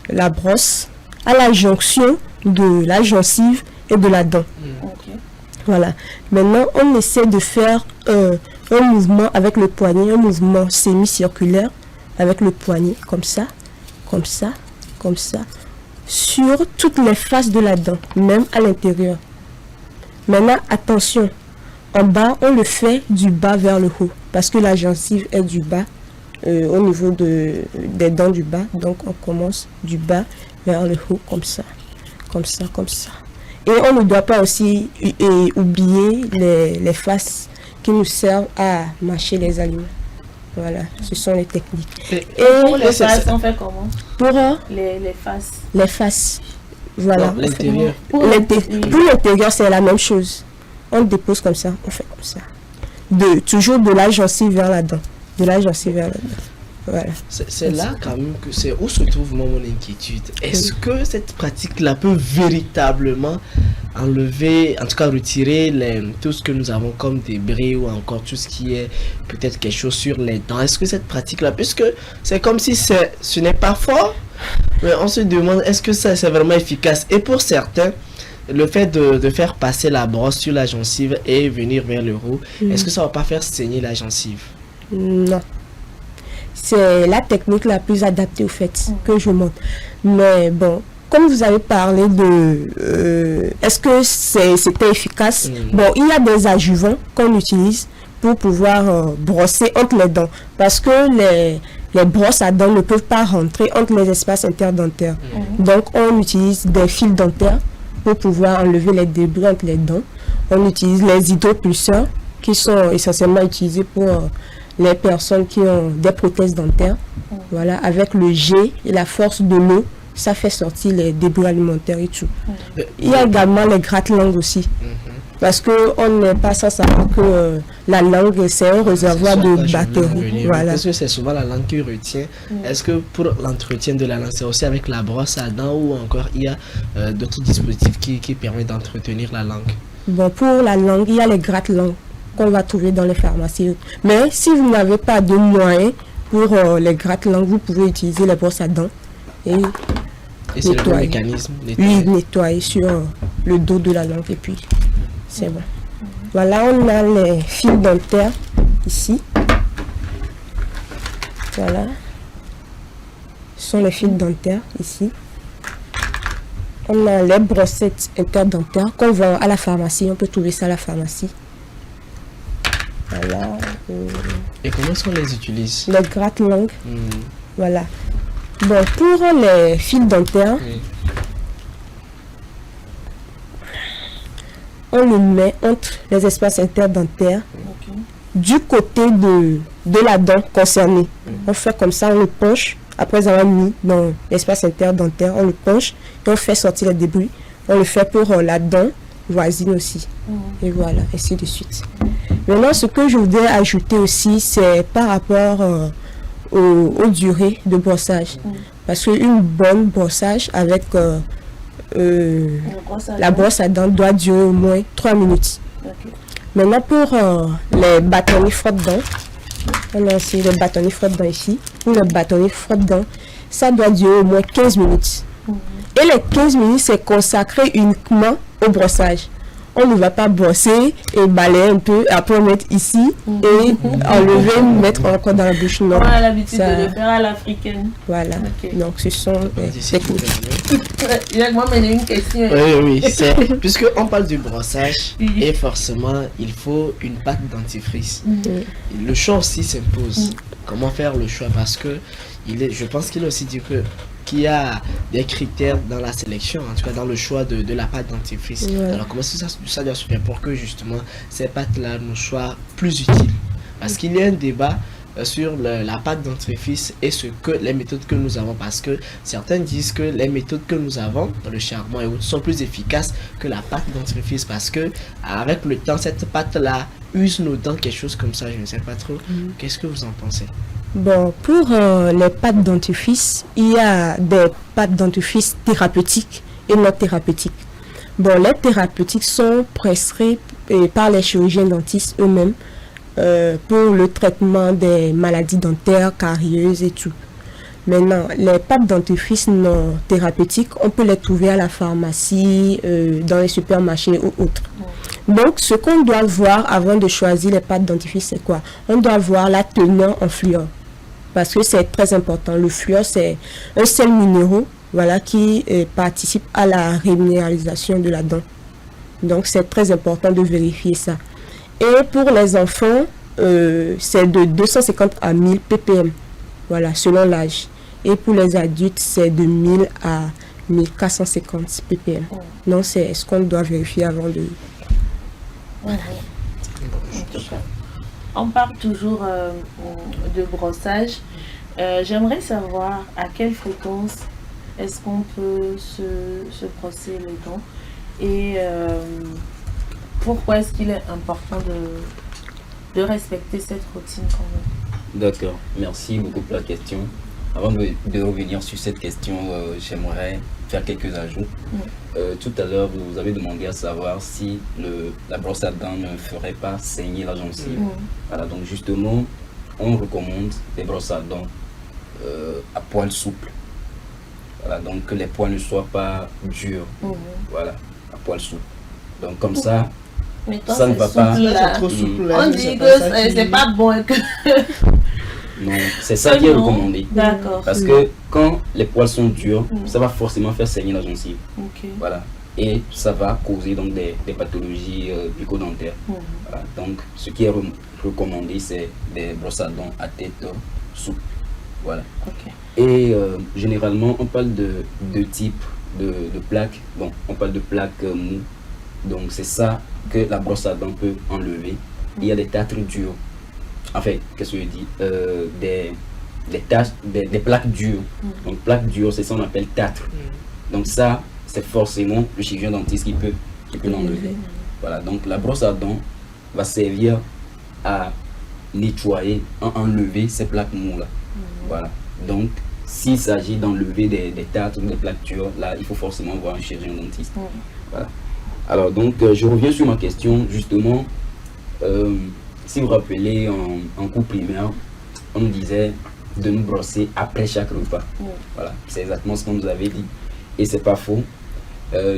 la brosse à la jonction de la gencive et de la dent. Voilà. Maintenant, on essaie de faire un mouvement avec le poignet, un mouvement semi-circulaire avec le poignet, comme ça, comme ça, comme ça, sur toutes les faces de la dent, même à l'intérieur. Maintenant, attention, en bas, on le fait du bas vers le haut, parce que la gencive est du bas au niveau des dents du bas. Donc on commence du bas vers le haut comme ça, comme ça, comme ça. Et on ne doit pas aussi oublier les faces qui nous servent à mâcher les aliments. Voilà, ce sont les techniques. Et pour les faces, on fait comment? Pour les faces. Les faces. Voilà. L'intérieur. Pour l'intérieur, c'est la même chose. On dépose comme ça, on fait comme ça. Toujours de la gencive vers la dent. De la gencive vers la dent. Voilà. C'est là quand même que c'est où se trouve mon inquiétude. Est-ce que cette pratique-là peut véritablement enlever, en tout cas retirer tout ce que nous avons comme débris ou encore tout ce qui est peut-être quelque chose sur les dents? Est-ce que cette pratique-là, puisque c'est comme si ce n'est pas fort, mais on se demande est-ce que ça c'est vraiment efficace? Et pour certains, le fait de faire passer la brosse sur la gencive et venir vers le haut, est-ce que ça va pas faire saigner la gencive? Non. C'est la technique la plus adaptée au fait que je montre. Mais bon, comme vous avez parlé de est-ce que c'était efficace? Bon, il y a des adjuvants qu'on utilise pour pouvoir brosser entre les dents. Parce que les brosses à dents ne peuvent pas rentrer entre les espaces interdentaires. Donc on utilise des fils dentaires pour pouvoir enlever les débris entre les dents. On utilise les hydropulseurs qui sont essentiellement utilisés pour les personnes qui ont des prothèses dentaires. Voilà, avec le jet et la force de l'eau, ça fait sortir les débris alimentaires et tout. Il y a également les gratte-langues aussi. Parce qu'on n'est pas sans savoir que la langue, c'est un réservoir de bactéries. Voilà. Parce que c'est souvent la langue qui retient. Est-ce que pour l'entretien de la langue, c'est aussi avec la brosse à dents ou encore il y a d'autres dispositifs qui permettent d'entretenir la langue? Bon, pour la langue, il y a les gratte-langues qu'on va trouver dans les pharmacies. Mais si vous n'avez pas de moyens pour les gratte-langues, vous pouvez utiliser les brosses à dents et c'est le mécanisme. Oui, nettoyer sur le dos de la langue et puis c'est bon. Voilà, on a les fils dentaires ici. Voilà. Ce sont les fils dentaires ici. On a les brossettes interdentaires qu'on vend à la pharmacie. On peut trouver ça à la pharmacie. Voilà. Et comment est-ce qu'on les utilise? Les gratte-langues. Voilà. Bon, pour les fils dentaires, on le met entre les espaces interdentaires du côté de la dent concernée. On fait comme ça, on le penche. Après avoir mis dans l'espace interdentaire, on le penche et on fait sortir les débris. On le fait pour la dent voisine aussi. Et voilà, ainsi de suite. Maintenant, ce que je voudrais ajouter aussi, c'est par rapport aux durées de brossage. Parce qu'une bonne brossage avec la brosse à dents doit durer au moins 3 minutes. Maintenant, pour les bâtonnets frotte-dents, on a aussi les bâtonnets frotte-dents ici. Pour les bâtonnets frotte-dents, ça doit durer au moins 15 minutes. Et les 15 minutes, c'est consacré uniquement au brossage. On ne va pas brosser et balayer un peu, après mettre ici et enlever, mettre encore dans la bouche. Non. On a l'habitude de le faire à l'africaine. Voilà. Donc ce sont des techniques. Moi, j'ai une question. Oui, puisqu'on parle du brossage, et forcément, il faut une pâte dentifrice. Le choix aussi s'impose. Comment faire le choix? Parce que je pense qu'il a aussi dit qu'il y a des critères dans la sélection, en tout cas dans le choix de la pâte dentifrice. Alors comment ça doit se faire pour que justement ces pâtes-là nous soient plus utiles? Parce qu'il y a un débat sur la pâte dentifrice et les méthodes que nous avons, parce que certains disent que les méthodes que nous avons dans le charbon et autres sont plus efficaces que la pâte dentifrice, parce que avec le temps cette pâte-là use nos dents, quelque chose comme ça, je ne sais pas trop. Qu'est-ce que vous en pensez? Bon, pour les pâtes dentifrice, il y a des pâtes dentifrice thérapeutiques et non thérapeutiques. Bon, les thérapeutiques sont prescrites par les chirurgiens dentistes eux-mêmes pour le traitement des maladies dentaires, carieuses et tout. Maintenant, les pâtes dentifrice non thérapeutiques, on peut les trouver à la pharmacie, dans les supermarchés ou autres. Donc, ce qu'on doit voir avant de choisir les pâtes dentifrice, c'est quoi? On doit voir la teneur en fluor. Parce que c'est très important. Le fluor, c'est un sel minéraux, voilà, qui participe à la réminéralisation de la dent. Donc, c'est très important de vérifier ça. Et pour les enfants, c'est de 250 à 1000 ppm. Voilà, selon l'âge. Et pour les adultes, c'est de 1000 à 1450 ppm. Donc, c'est ce qu'on doit vérifier avant de... On parle toujours de brossage. J'aimerais savoir à quelle fréquence est-ce qu'on peut se brosser les dents et pourquoi est-ce qu'il est important de respecter cette routine quand même. D'accord, merci beaucoup pour la question. Avant de revenir sur cette question, j'aimerais faire quelques ajouts. Tout à l'heure, vous avez demandé à savoir si la brosse à dents ne ferait pas saigner la gencive. Voilà, donc justement, on recommande des brosses à dents à poils souples. Voilà, donc que les poils ne soient pas durs. Voilà, à poils souples. Donc comme ça, mais toi, ça ne va pas... C'est trop souple. On dit que c'est pas bon et que... Non, c'est ça qui est recommandé. D'accord. Parce que quand les poils sont durs, ça va forcément faire saigner la gencive. Voilà. Et ça va causer donc des pathologies bucco-dentaires. Voilà. Donc, ce qui est recommandé, c'est des brosses à dents à tête souple. Voilà. Et généralement, on parle de deux types de plaques. Bon, on parle de plaques mous. Donc, c'est ça que la brosse à dents peut enlever. Il y a des tartres durs. En fait, qu'est-ce que je dis, des plaques dures. Donc, plaques dures, c'est ça qu'on appelle tartre. Donc, ça, c'est forcément le chirurgien dentiste qui peut l'enlever. Voilà, donc la brosse à dents va servir à nettoyer, à enlever ces plaques mous là. Voilà, donc s'il s'agit d'enlever des tartres ou des plaques dures, là, il faut forcément voir un chirurgien dentiste. Voilà. Alors, donc, je reviens sur ma question, justement. Si vous vous rappelez, en cours primaire, on nous disait de nous brosser après chaque repas. Voilà, c'est exactement ce qu'on nous avait dit. Et c'est pas faux.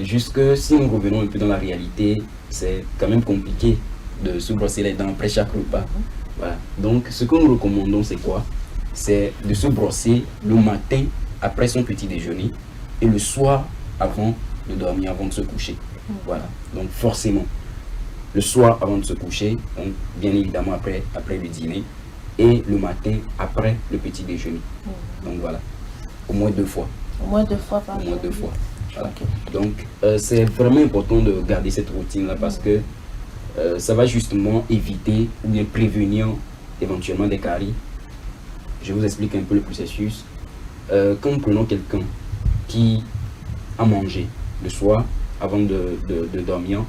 Jusque si nous revenons un peu dans la réalité, c'est quand même compliqué de se brosser les dents après chaque repas. Voilà. Donc, ce que nous recommandons, c'est quoi? C'est de se brosser le matin après son petit déjeuner et le soir avant de dormir, avant de se coucher. Voilà. Donc, forcément, le soir avant de se coucher, donc bien évidemment après le dîner, et le matin après le petit déjeuner. Donc voilà, au moins 2 fois. Au moins 2 fois par jour. Au moins 2 fois. Voilà. Donc c'est vraiment important de garder cette routine là parce que ça va justement éviter ou bien prévenir éventuellement des caries. Je vous explique un peu le processus. Quand nous prenons quelqu'un qui a mangé le soir avant de dormir,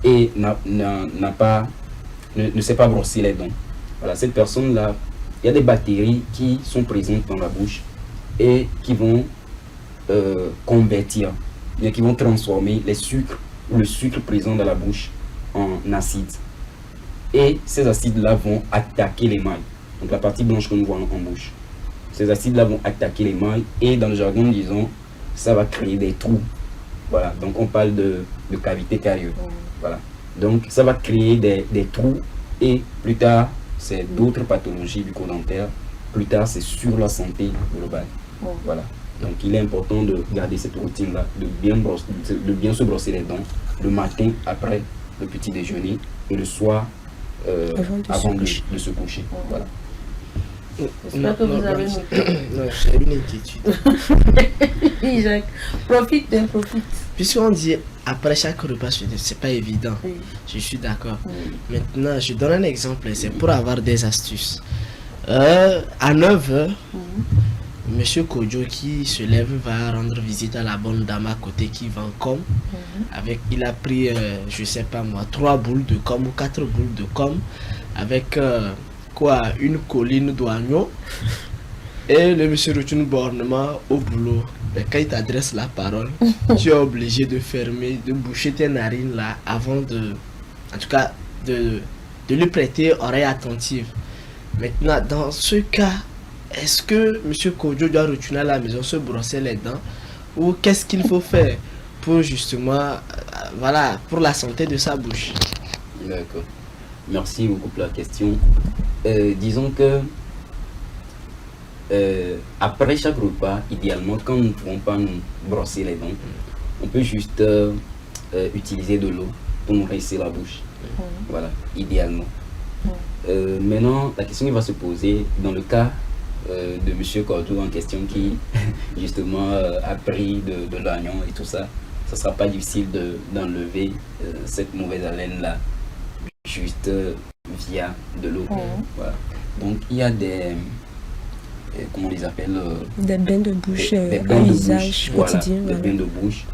et ne s'est pas brossé les dents. Voilà, cette personne-là, il y a des bactéries qui sont présentes dans la bouche et qui vont convertir, bien qui vont transformer les sucres ou le sucre présent dans la bouche en acide. Et ces acides-là vont attaquer l'émail, donc la partie blanche que nous voyons en bouche. Ces acides-là vont attaquer l'émail et dans le jargon, disons, ça va créer des trous. Voilà, donc on parle de cavité carieuse. Voilà, donc ça va créer des trous et plus tard, c'est d'autres pathologies bucco-dentaires. Plus tard, c'est sur la santé globale. Voilà, donc il est important de garder cette routine-là, de bien se brosser les dents le matin après le petit déjeuner et le soir avant de se coucher. Voilà. J'espère que vous avez noté. Non, j'ai une inquiétude. Jacques, profite. Puisqu'on dit après chaque repas, c'est pas évident. Je suis d'accord. Maintenant, je donne un exemple, c'est pour avoir des astuces. À 9h, Monsieur Kojo qui se lève va rendre visite à la bonne dame à côté qui vend com. Il a pris, je sais pas moi, 3 boules de com ou 4 boules de com avec une colline d'oignon. Et le monsieur retourne bornement au boulot. Mais quand il t'adresse la parole, tu es obligé de fermer, de boucher tes narines là avant en tout cas, de lui prêter oreille attentive. Maintenant, dans ce cas, est-ce que monsieur Kojo doit retourner à la maison se brosser les dents ou qu'est-ce qu'il faut faire pour justement, voilà, pour la santé de sa bouche? D'accord. Merci beaucoup pour la question. Disons que après chaque repas, idéalement, quand nous ne pouvons pas nous brosser les dents, on peut juste utiliser de l'eau pour nous rincer la bouche. Voilà, idéalement. Maintenant, la question qui va se poser, dans le cas de monsieur Cordoue en question qui justement a pris de l'oignon et tout ça, ça sera pas difficile d'enlever cette mauvaise haleine là juste via de l'eau. Voilà. Donc il y a des comment on les appelle des bains de bouche, des bains de usage bouche, quotidien. voilà, des bains de bouche.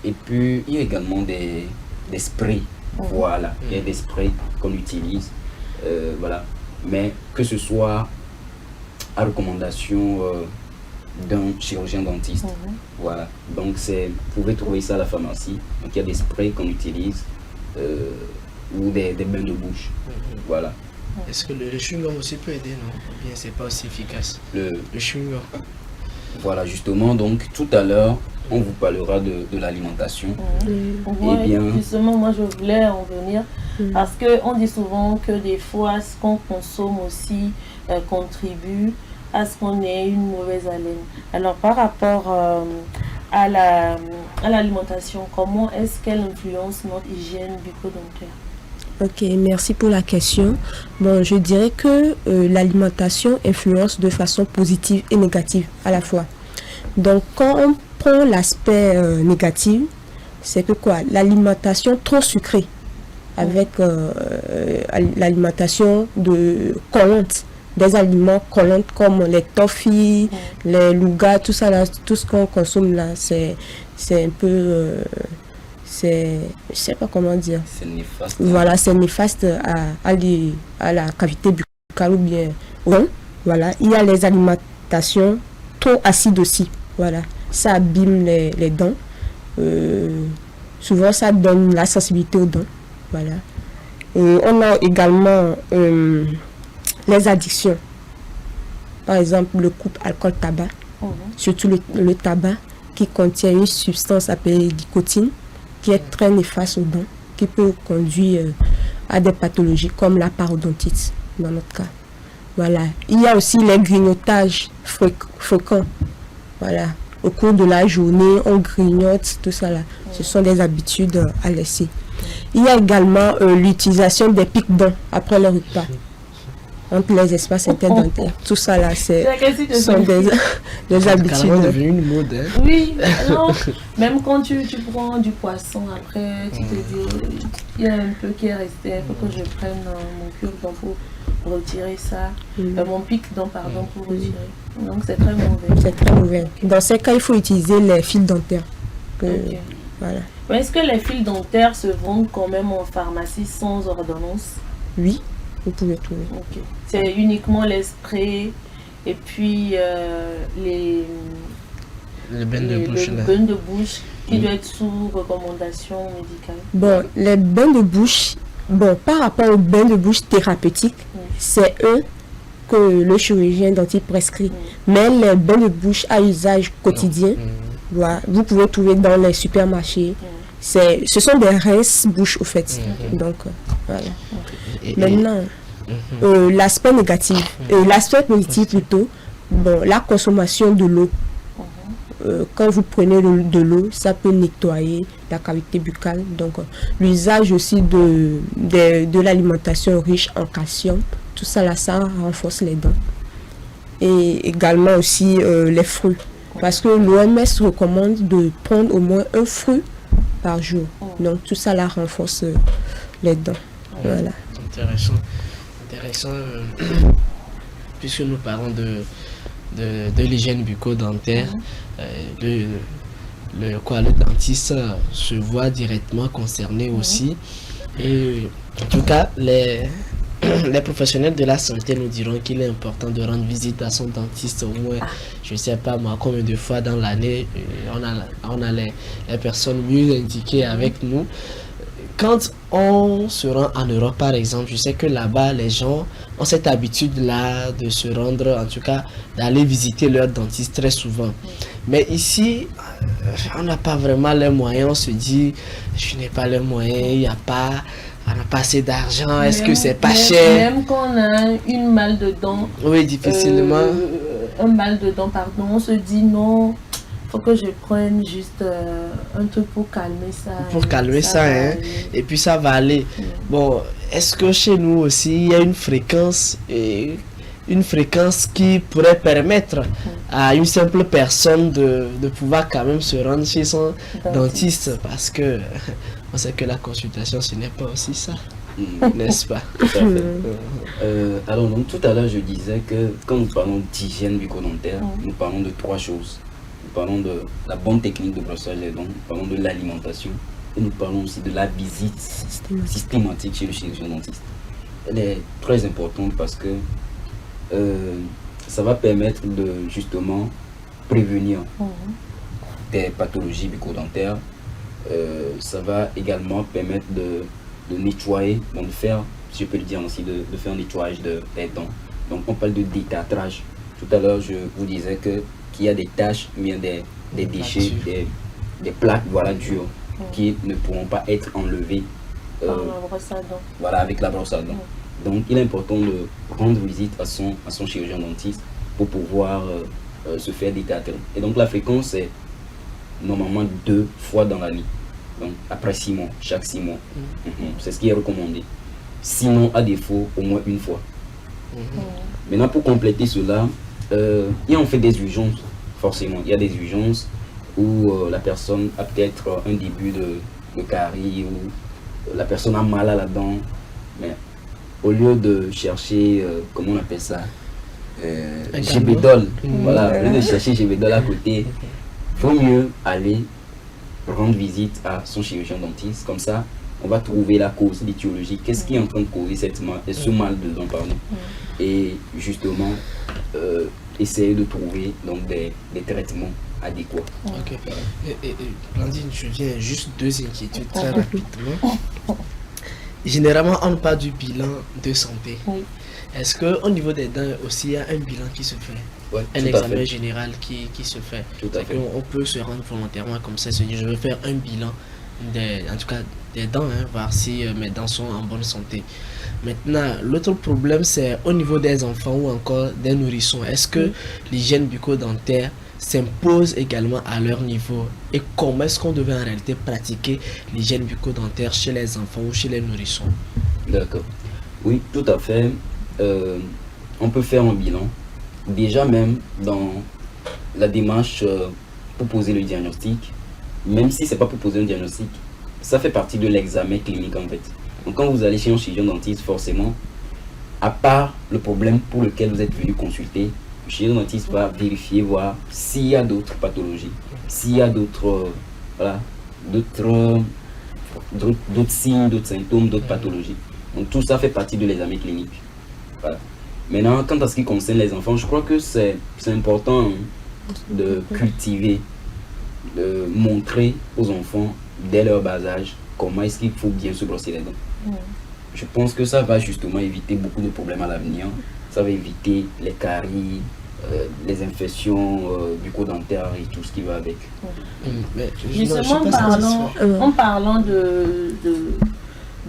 Et puis il y a également des sprays. Voilà, il y a des sprays qu'on utilise. Voilà. Mais que ce soit à recommandation d'un chirurgien dentiste. Voilà. Donc vous pouvez trouver ça à la pharmacie. Donc il y a des sprays qu'on utilise ou des bains de bouche. Voilà. Est-ce que le chewing-gum aussi peut aider, non? Ou bien c'est pas aussi efficace? Le chewing-gum. Voilà, justement, donc tout à l'heure, on vous parlera de l'alimentation. Et bien, justement, moi je voulais en venir parce qu'on dit souvent que des fois ce qu'on consomme aussi contribue à ce qu'on ait une mauvaise haleine. Alors par rapport à l'alimentation, comment est-ce qu'elle influence notre hygiène bucco-dentaire? Ok, merci pour la question. Bon, je dirais que l'alimentation influence de façon positive et négative à la fois. Donc, quand on prend l'aspect négatif, c'est que quoi? L'alimentation trop sucrée avec l'alimentation de collante, des aliments collants comme les toffees, les nougats, tout ça là, tout ce qu'on consomme là, c'est un peu... je sais pas comment dire. C'est néfaste. Voilà, c'est néfaste à la cavité buccale ou bien voilà. Il y a les alimentations trop acides aussi. Voilà, ça abîme les dents. Souvent, ça donne la sensibilité aux dents. Voilà. Et on a également les addictions. Par exemple, le couple alcool-tabac, surtout le tabac qui contient une substance appelée nicotine, qui est très néfaste aux dents, qui peut conduire à des pathologies comme la parodontite dans notre cas. Voilà. Il y a aussi les grignotages fréquents. Voilà. Au cours de la journée, on grignote, tout ça là. Ce sont des habitudes à laisser. Il y a également l'utilisation des pics-dents après le repas, entre les espaces interdentaires. Tout ça là, sont des habitudes. C'est devenu une mode. Hein? Oui, non. Même quand tu prends du poisson, après, tu te dis, il y a un peu qui est resté, il faut que je prenne mon cure-dent pour retirer ça. Mon pic-dent, pardon, pour retirer. Donc c'est très mauvais. C'est très mauvais. Dans ces cas, il faut utiliser les fils dentaires. Voilà. Mais est-ce que les fils dentaires se vendent quand même en pharmacie sans ordonnance? Oui, vous pouvez trouver. Okay. C'est uniquement les sprays et puis les bains de bouche qui doivent être sous recommandation médicale. Bon, les bains de bouche, par rapport aux bains de bouche thérapeutiques, c'est eux que le chirurgien dentiste prescrit. Mais les bains de bouche à usage quotidien, voilà, vous pouvez trouver dans les supermarchés. Ce sont des rince-bouche au fait. Donc, voilà. Maintenant, l'aspect négatif, l'aspect positif plutôt, la consommation de l'eau. Quand vous prenez de l'eau, ça peut nettoyer la cavité buccale. Donc, l'usage aussi de l'alimentation riche en calcium, tout ça là, ça renforce les dents. Et également aussi les fruits. Parce que l'OMS recommande de prendre au moins un fruit par jour. Donc, tout ça là renforce les dents. Voilà. Intéressant. Puisque nous parlons de l'hygiène bucco-dentaire, le dentiste se voit directement concerné aussi. Et en tout cas, les professionnels de la santé nous diront qu'il est important de rendre visite à son dentiste au moins, je ne sais pas moi, combien de fois dans l'année. On a les personnes mieux indiquées avec nous. Quand on se rend en Europe, par exemple, je sais que là-bas, les gens ont cette habitude-là de se rendre, en tout cas, d'aller visiter leur dentiste très souvent. Mais ici, on n'a pas vraiment les moyens. On se dit, je n'ai pas les moyens, on n'a pas assez d'argent, est-ce que c'est pas cher? Même quand on a une mal de dents. Oui, difficilement. Un mal de dents, pardon, on se dit non. Faut que je prenne juste un truc pour calmer ça. Pour calmer ça, hein. Et puis ça va aller. Bon, est-ce que chez nous aussi, il y a une fréquence une fréquence qui pourrait permettre à une simple personne de pouvoir quand même se rendre chez son dentiste, parce que on sait que la consultation, ce n'est pas aussi ça, n'est-ce pas? Tout à fait. Alors, donc, tout à l'heure, je disais que quand nous parlons d'hygiène bucco-dentaire, nous parlons de 3 choses. Nous parlons de la bonne technique de brossage des dents, nous parlons de l'alimentation, et nous parlons aussi de la visite systématique chez le chirurgien dentiste. Elle est très importante parce que ça va permettre de justement prévenir des pathologies bucco-dentaires. Ça va également permettre de nettoyer, donc de faire, si je peux le dire aussi, de faire un nettoyage des dents. Donc on parle de détartrage. Tout à l'heure, je vous disais qu'il y a des taches, bien des déchets, des plaques, voilà, dures, qui ne pourront pas être enlevées voilà, avec la brosse à dents. Donc il est important de rendre visite à son chirurgien dentiste pour pouvoir se faire détartrer. Et donc la fréquence est normalement 2 fois dans l'année. Donc après 6 mois, chaque 6 mois. C'est ce qui est recommandé. Sinon, à défaut, au moins 1 fois. Maintenant, pour compléter cela, il y a en fait des urgences, forcément. Il y a des urgences où la personne a peut-être un début de carie, ou la personne a mal à la dent. Mais au lieu de chercher, comment on appelle ça, Gébédol, voilà, au lieu de chercher Gébédol à côté, il faut mieux aller rendre visite à son chirurgien dentiste. Comme ça, on va trouver la cause, l'étiologie. Qu'est-ce qui est en train de causer ce mal de dents, pardon. Et justement, essayer de trouver donc, des traitements adéquats. Ok. Blandine, je viens juste 2 inquiétudes très rapidement. Généralement, on parle du bilan de santé. Est-ce qu'au niveau des dents aussi, il y a un bilan qui se fait? Un examen général qui se fait. On peut se rendre volontairement comme ça, se dire je vais faire un bilan, en tout cas des dents, voir si mes dents sont en bonne santé. Maintenant, l'autre problème, c'est au niveau des enfants ou encore des nourrissons. Est-ce que l'hygiène bucco-dentaire s'impose également à leur niveau? Et comment est-ce qu'on devait en réalité pratiquer l'hygiène bucco-dentaire chez les enfants ou chez les nourrissons? D'accord. Oui, tout à fait. On peut faire un bilan. Déjà même dans la démarche pour poser le diagnostic, même si c'est pas pour poser un diagnostic, ça fait partie de l'examen clinique en fait. Donc quand vous allez chez un chirurgien dentiste, forcément, à part le problème pour lequel vous êtes venu consulter, le chirurgien dentiste va vérifier, voir s'il y a d'autres pathologies, s'il y a d'autres signes, d'autres symptômes, d'autres pathologies. Donc tout ça fait partie de l'examen clinique. Voilà. Maintenant, quant à ce qui concerne les enfants, je crois que c'est important de cultiver, de montrer aux enfants dès leur bas âge comment est-ce qu'il faut bien se brosser les dents. Je pense que ça va justement éviter beaucoup de problèmes à l'avenir. Ça va éviter les caries, les infections bucco-dentaires et tout ce qui va avec. Justement, en parlant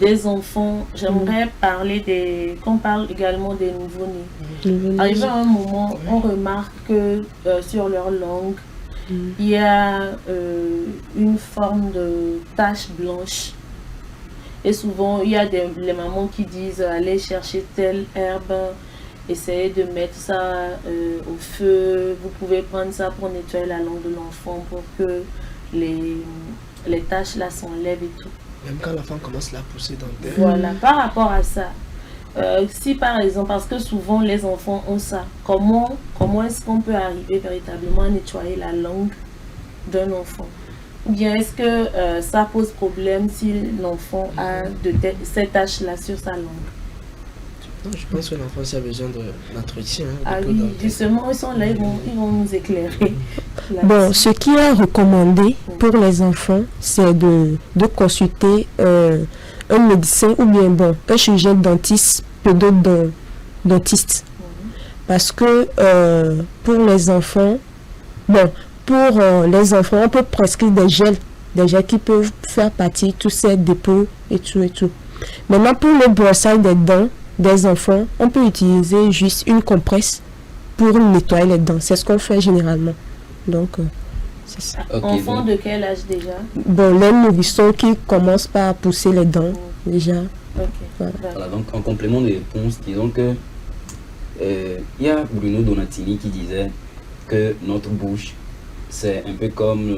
des enfants, j'aimerais parler qu'on parle également des nouveau-nés. Arrivé à un moment, on remarque que sur leur langue, il y a une forme de tache blanche. Et souvent, il y a les mamans qui disent allez chercher telle herbe, essayez de mettre ça au feu. Vous pouvez prendre ça pour nettoyer la langue de l'enfant pour que les taches là s'enlèvent et tout. Même quand l'enfant commence la poussée dans le Voilà, par rapport à ça, si par exemple, parce que souvent les enfants ont ça, comment est-ce qu'on peut arriver véritablement à nettoyer la langue d'un enfant? Ou bien est-ce que ça pose problème si l'enfant a ces taches-là sur sa langue? Non, je pense que l'enfant a besoin d'entretien. Oui, justement, ils sont là, ils vont nous éclairer. Bon, ce qui est recommandé pour les enfants, c'est de consulter un médecin ou bien un chirurgien dentiste, pédodontiste. Parce que pour les enfants, on peut prescrire des gels qui peuvent faire partie tous ces dépôts et tout. Maintenant, pour le brossage des dents des enfants, on peut utiliser juste une compresse pour nettoyer les dents. C'est ce qu'on fait généralement. Donc, c'est ça. Enfants de quel âge déjà? Les nourrissons qui commencent par pousser les dents déjà. Voilà, donc en complément de réponse, disons que Il y a Bruno Donatini qui disait que notre bouche, c'est un peu comme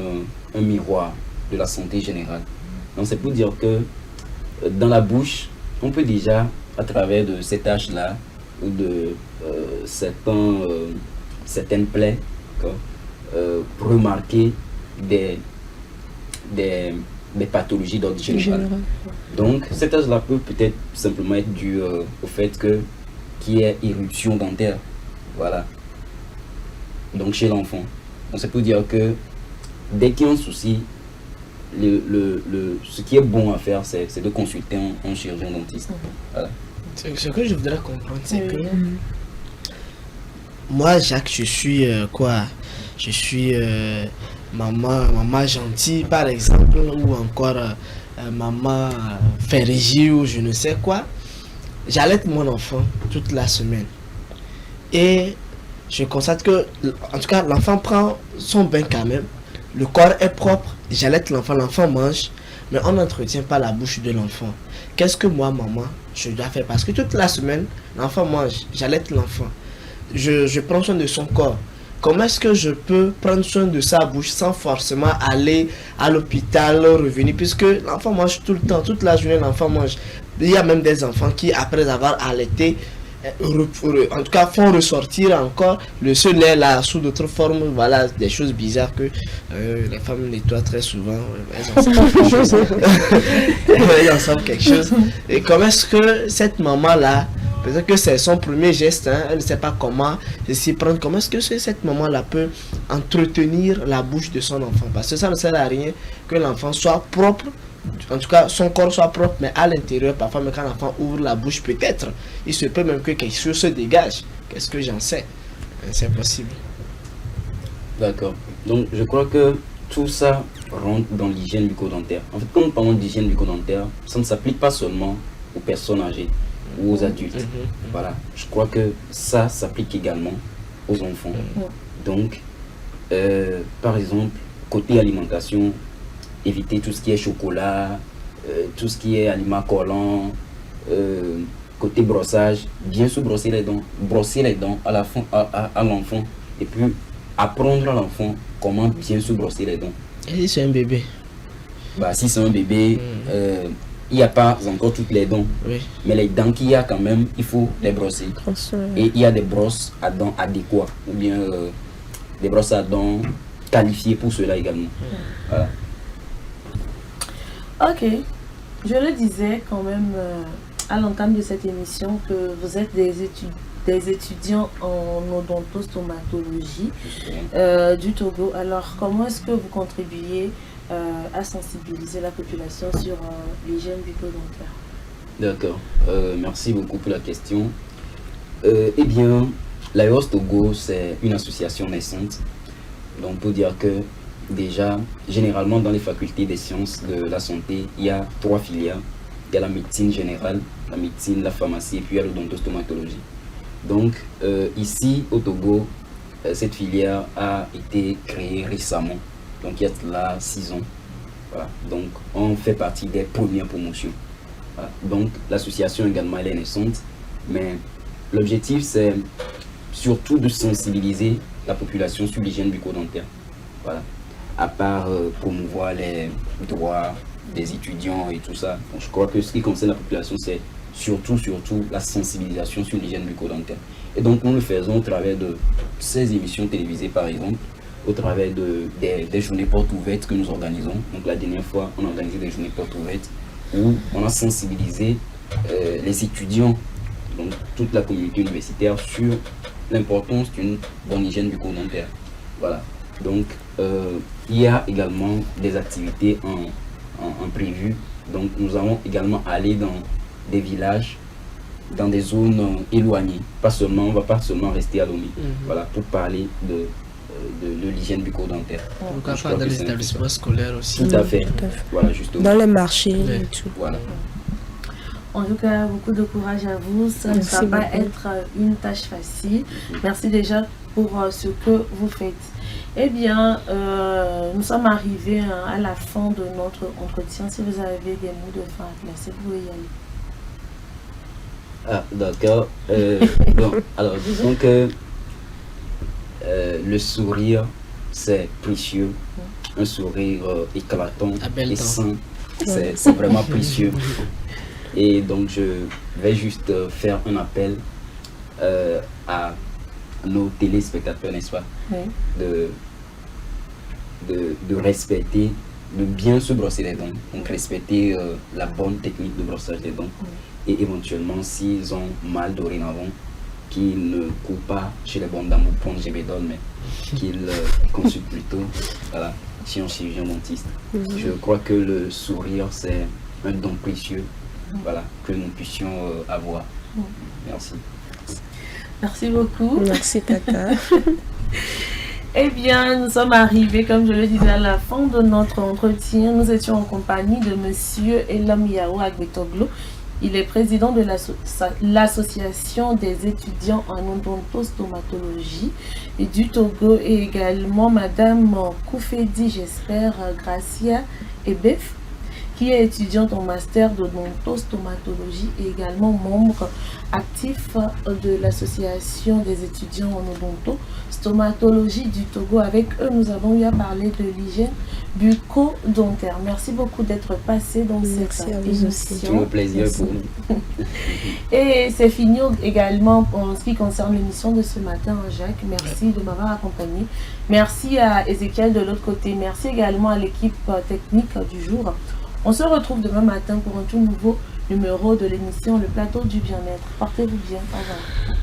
un miroir de la santé générale. Donc c'est pour dire que dans la bouche, on peut déjà, à travers de ces tâches-là, ou de certaines plaies, remarquer des pathologies d'ordre général. Donc cet âge-là peut peut-être simplement être dû au fait qu'il y ait éruption dentaire. Voilà. Donc chez l'enfant. Donc c'est pour dire que dès qu'il y a un souci, ce qui est bon à faire, c'est de consulter un chirurgien dentiste. Voilà. Ce que je voudrais comprendre, c'est que moi, Jacques, je suis Je suis maman gentille, par exemple, ou encore maman Fergie ou je ne sais quoi. J'allaite mon enfant toute la semaine. Et je constate que, en tout cas, l'enfant prend son bain quand même. Le corps est propre. J'allaite l'enfant, l'enfant mange. Mais on n'entretient pas la bouche de l'enfant. Qu'est-ce que moi, maman, je dois faire? Parce que toute la semaine, l'enfant mange. J'allaite l'enfant. Je prends soin de son corps. Comment est-ce que je peux prendre soin de sa bouche sans forcément aller à l'hôpital, revenir? Puisque l'enfant mange tout le temps, toute la journée, l'enfant mange. Il y a même des enfants qui, après avoir allaité, en tout cas font ressortir encore ce lait là sous d'autres formes. Voilà, des choses bizarres que les femmes nettoient très souvent. Elles en savent quelque chose. Et comment est-ce que cette maman là, peut-être que c'est son premier geste, hein, elle ne sait pas comment s'y prendre, comment est-ce que cette maman là peut entretenir la bouche de son enfant? Parce que ça ne sert à rien que l'enfant soit propre. En tout cas, son corps soit propre, mais à l'intérieur, parfois, même quand l'enfant ouvre la bouche, peut-être, il se peut même que quelque chose se dégage. Qu'est-ce que j'en sais? C'est possible. D'accord. Donc, je crois que tout ça rentre dans l'hygiène bucco-dentaire. En fait, quand nous parlons d'hygiène bucco-dentaire, ça ne s'applique pas seulement aux personnes âgées ou aux adultes. Voilà. Je crois que ça s'applique également aux enfants. Donc, par exemple, côté alimentation, éviter tout ce qui est chocolat, tout ce qui est aliments collants, côté brossage, bien se brosser les dents à l'enfant, et puis apprendre à l'enfant comment bien se brosser les dents. Et si c'est un bébé? Bah, si c'est un bébé, il n'y a pas encore toutes les dents, mais les dents qu'il y a quand même, il faut les brosser. Et il y a des brosses à dents adéquates, ou bien des brosses à dents qualifiées pour cela également. Voilà. Ok, je le disais quand même à l'entame de cette émission que vous êtes des étudiants en odontostomatologie du Togo. Alors, comment est-ce que vous contribuez à sensibiliser la population sur l'hygiène bucco-dentaire? D'accord, merci beaucoup pour la question. Eh bien, l'AEOS Togo, c'est une association naissante. Donc, pour dire que déjà, généralement dans les facultés des sciences de la santé, il y a 3 filières. Il y a la médecine générale, la médecine, la pharmacie et puis il y a l'odontostomatologie. Donc ici au Togo, cette filière a été créée récemment, donc il y a là 6 ans. Voilà. Donc on fait partie des premières promotions. Voilà. Donc l'association également elle est naissante, mais l'objectif c'est surtout de sensibiliser la population sur l'hygiène bucco-dentaire. Voilà. À part promouvoir les droits des étudiants et tout ça. Donc, je crois que ce qui concerne la population, c'est surtout la sensibilisation sur l'hygiène bucco-dentaire. Et donc, nous le faisons au travers de ces émissions télévisées, par exemple, au travers des journées portes ouvertes que nous organisons. Donc, la dernière fois, on a organisé des journées portes ouvertes où on a sensibilisé les étudiants, donc toute la communauté universitaire, sur l'importance d'une bonne hygiène bucco-dentaire. Voilà. Donc, il y a également des activités en prévu. Donc, nous allons également aller dans des villages, dans des zones éloignées. On ne va pas seulement rester à Lomé. Voilà, pour parler de l'hygiène bucco-dentaire. Pourquoi pas dans les établissements scolaires aussi? Tout à fait. Voilà, justement. Dans les marchés et tout. Voilà. En tout cas, beaucoup de courage à vous. Ça ne va pas être une tâche facile. Merci déjà pour ce que vous faites. Eh bien, nous sommes arrivés à la fin de notre entretien. Si vous avez des mots de fin à placer, vous pouvez y aller. Ah, d'accord. Bon, alors disons que le sourire, c'est précieux. Un sourire éclatant et sain, c'est vraiment précieux. Et donc, je vais juste faire un appel à nos téléspectateurs, n'est-ce pas, de respecter, de bien se brosser les dents, donc respecter la bonne technique de brossage des dents, et éventuellement, s'ils ont mal dorénavant, qu'ils ne courent pas chez les bonnes dames ou prendre Gébédol, mais qu'ils consultent plutôt chez un chirurgien dentiste. Je crois que le sourire, c'est un don précieux, que nous puissions avoir. Merci. Merci beaucoup. Merci, Tata. Eh bien, nous sommes arrivés, comme je le disais, à la fin de notre entretien. Nous étions en compagnie de Monsieur Elam Yao Agbetoglo. Il est président de l'association des étudiants en odontostomatologie du Togo, et également Madame Koufedi, j'espère, Gracia Ebef, qui est étudiante en master d'odontostomatologie et également membre actif de l'association des étudiants en odontostomatologie du Togo. Avec eux, nous avons eu à parler de l'hygiène bucco-dentaire. Merci beaucoup d'être passé dans cette émission. C'est un plaisir pour nous. Et c'est fini également en ce qui concerne l'émission de ce matin, Jacques. Merci de m'avoir accompagné. Merci à Ezekiel de l'autre côté. Merci également à l'équipe technique du jour. On se retrouve demain matin pour un tout nouveau numéro de l'émission Le Plateau du Bien-être. Portez-vous bien. Au revoir.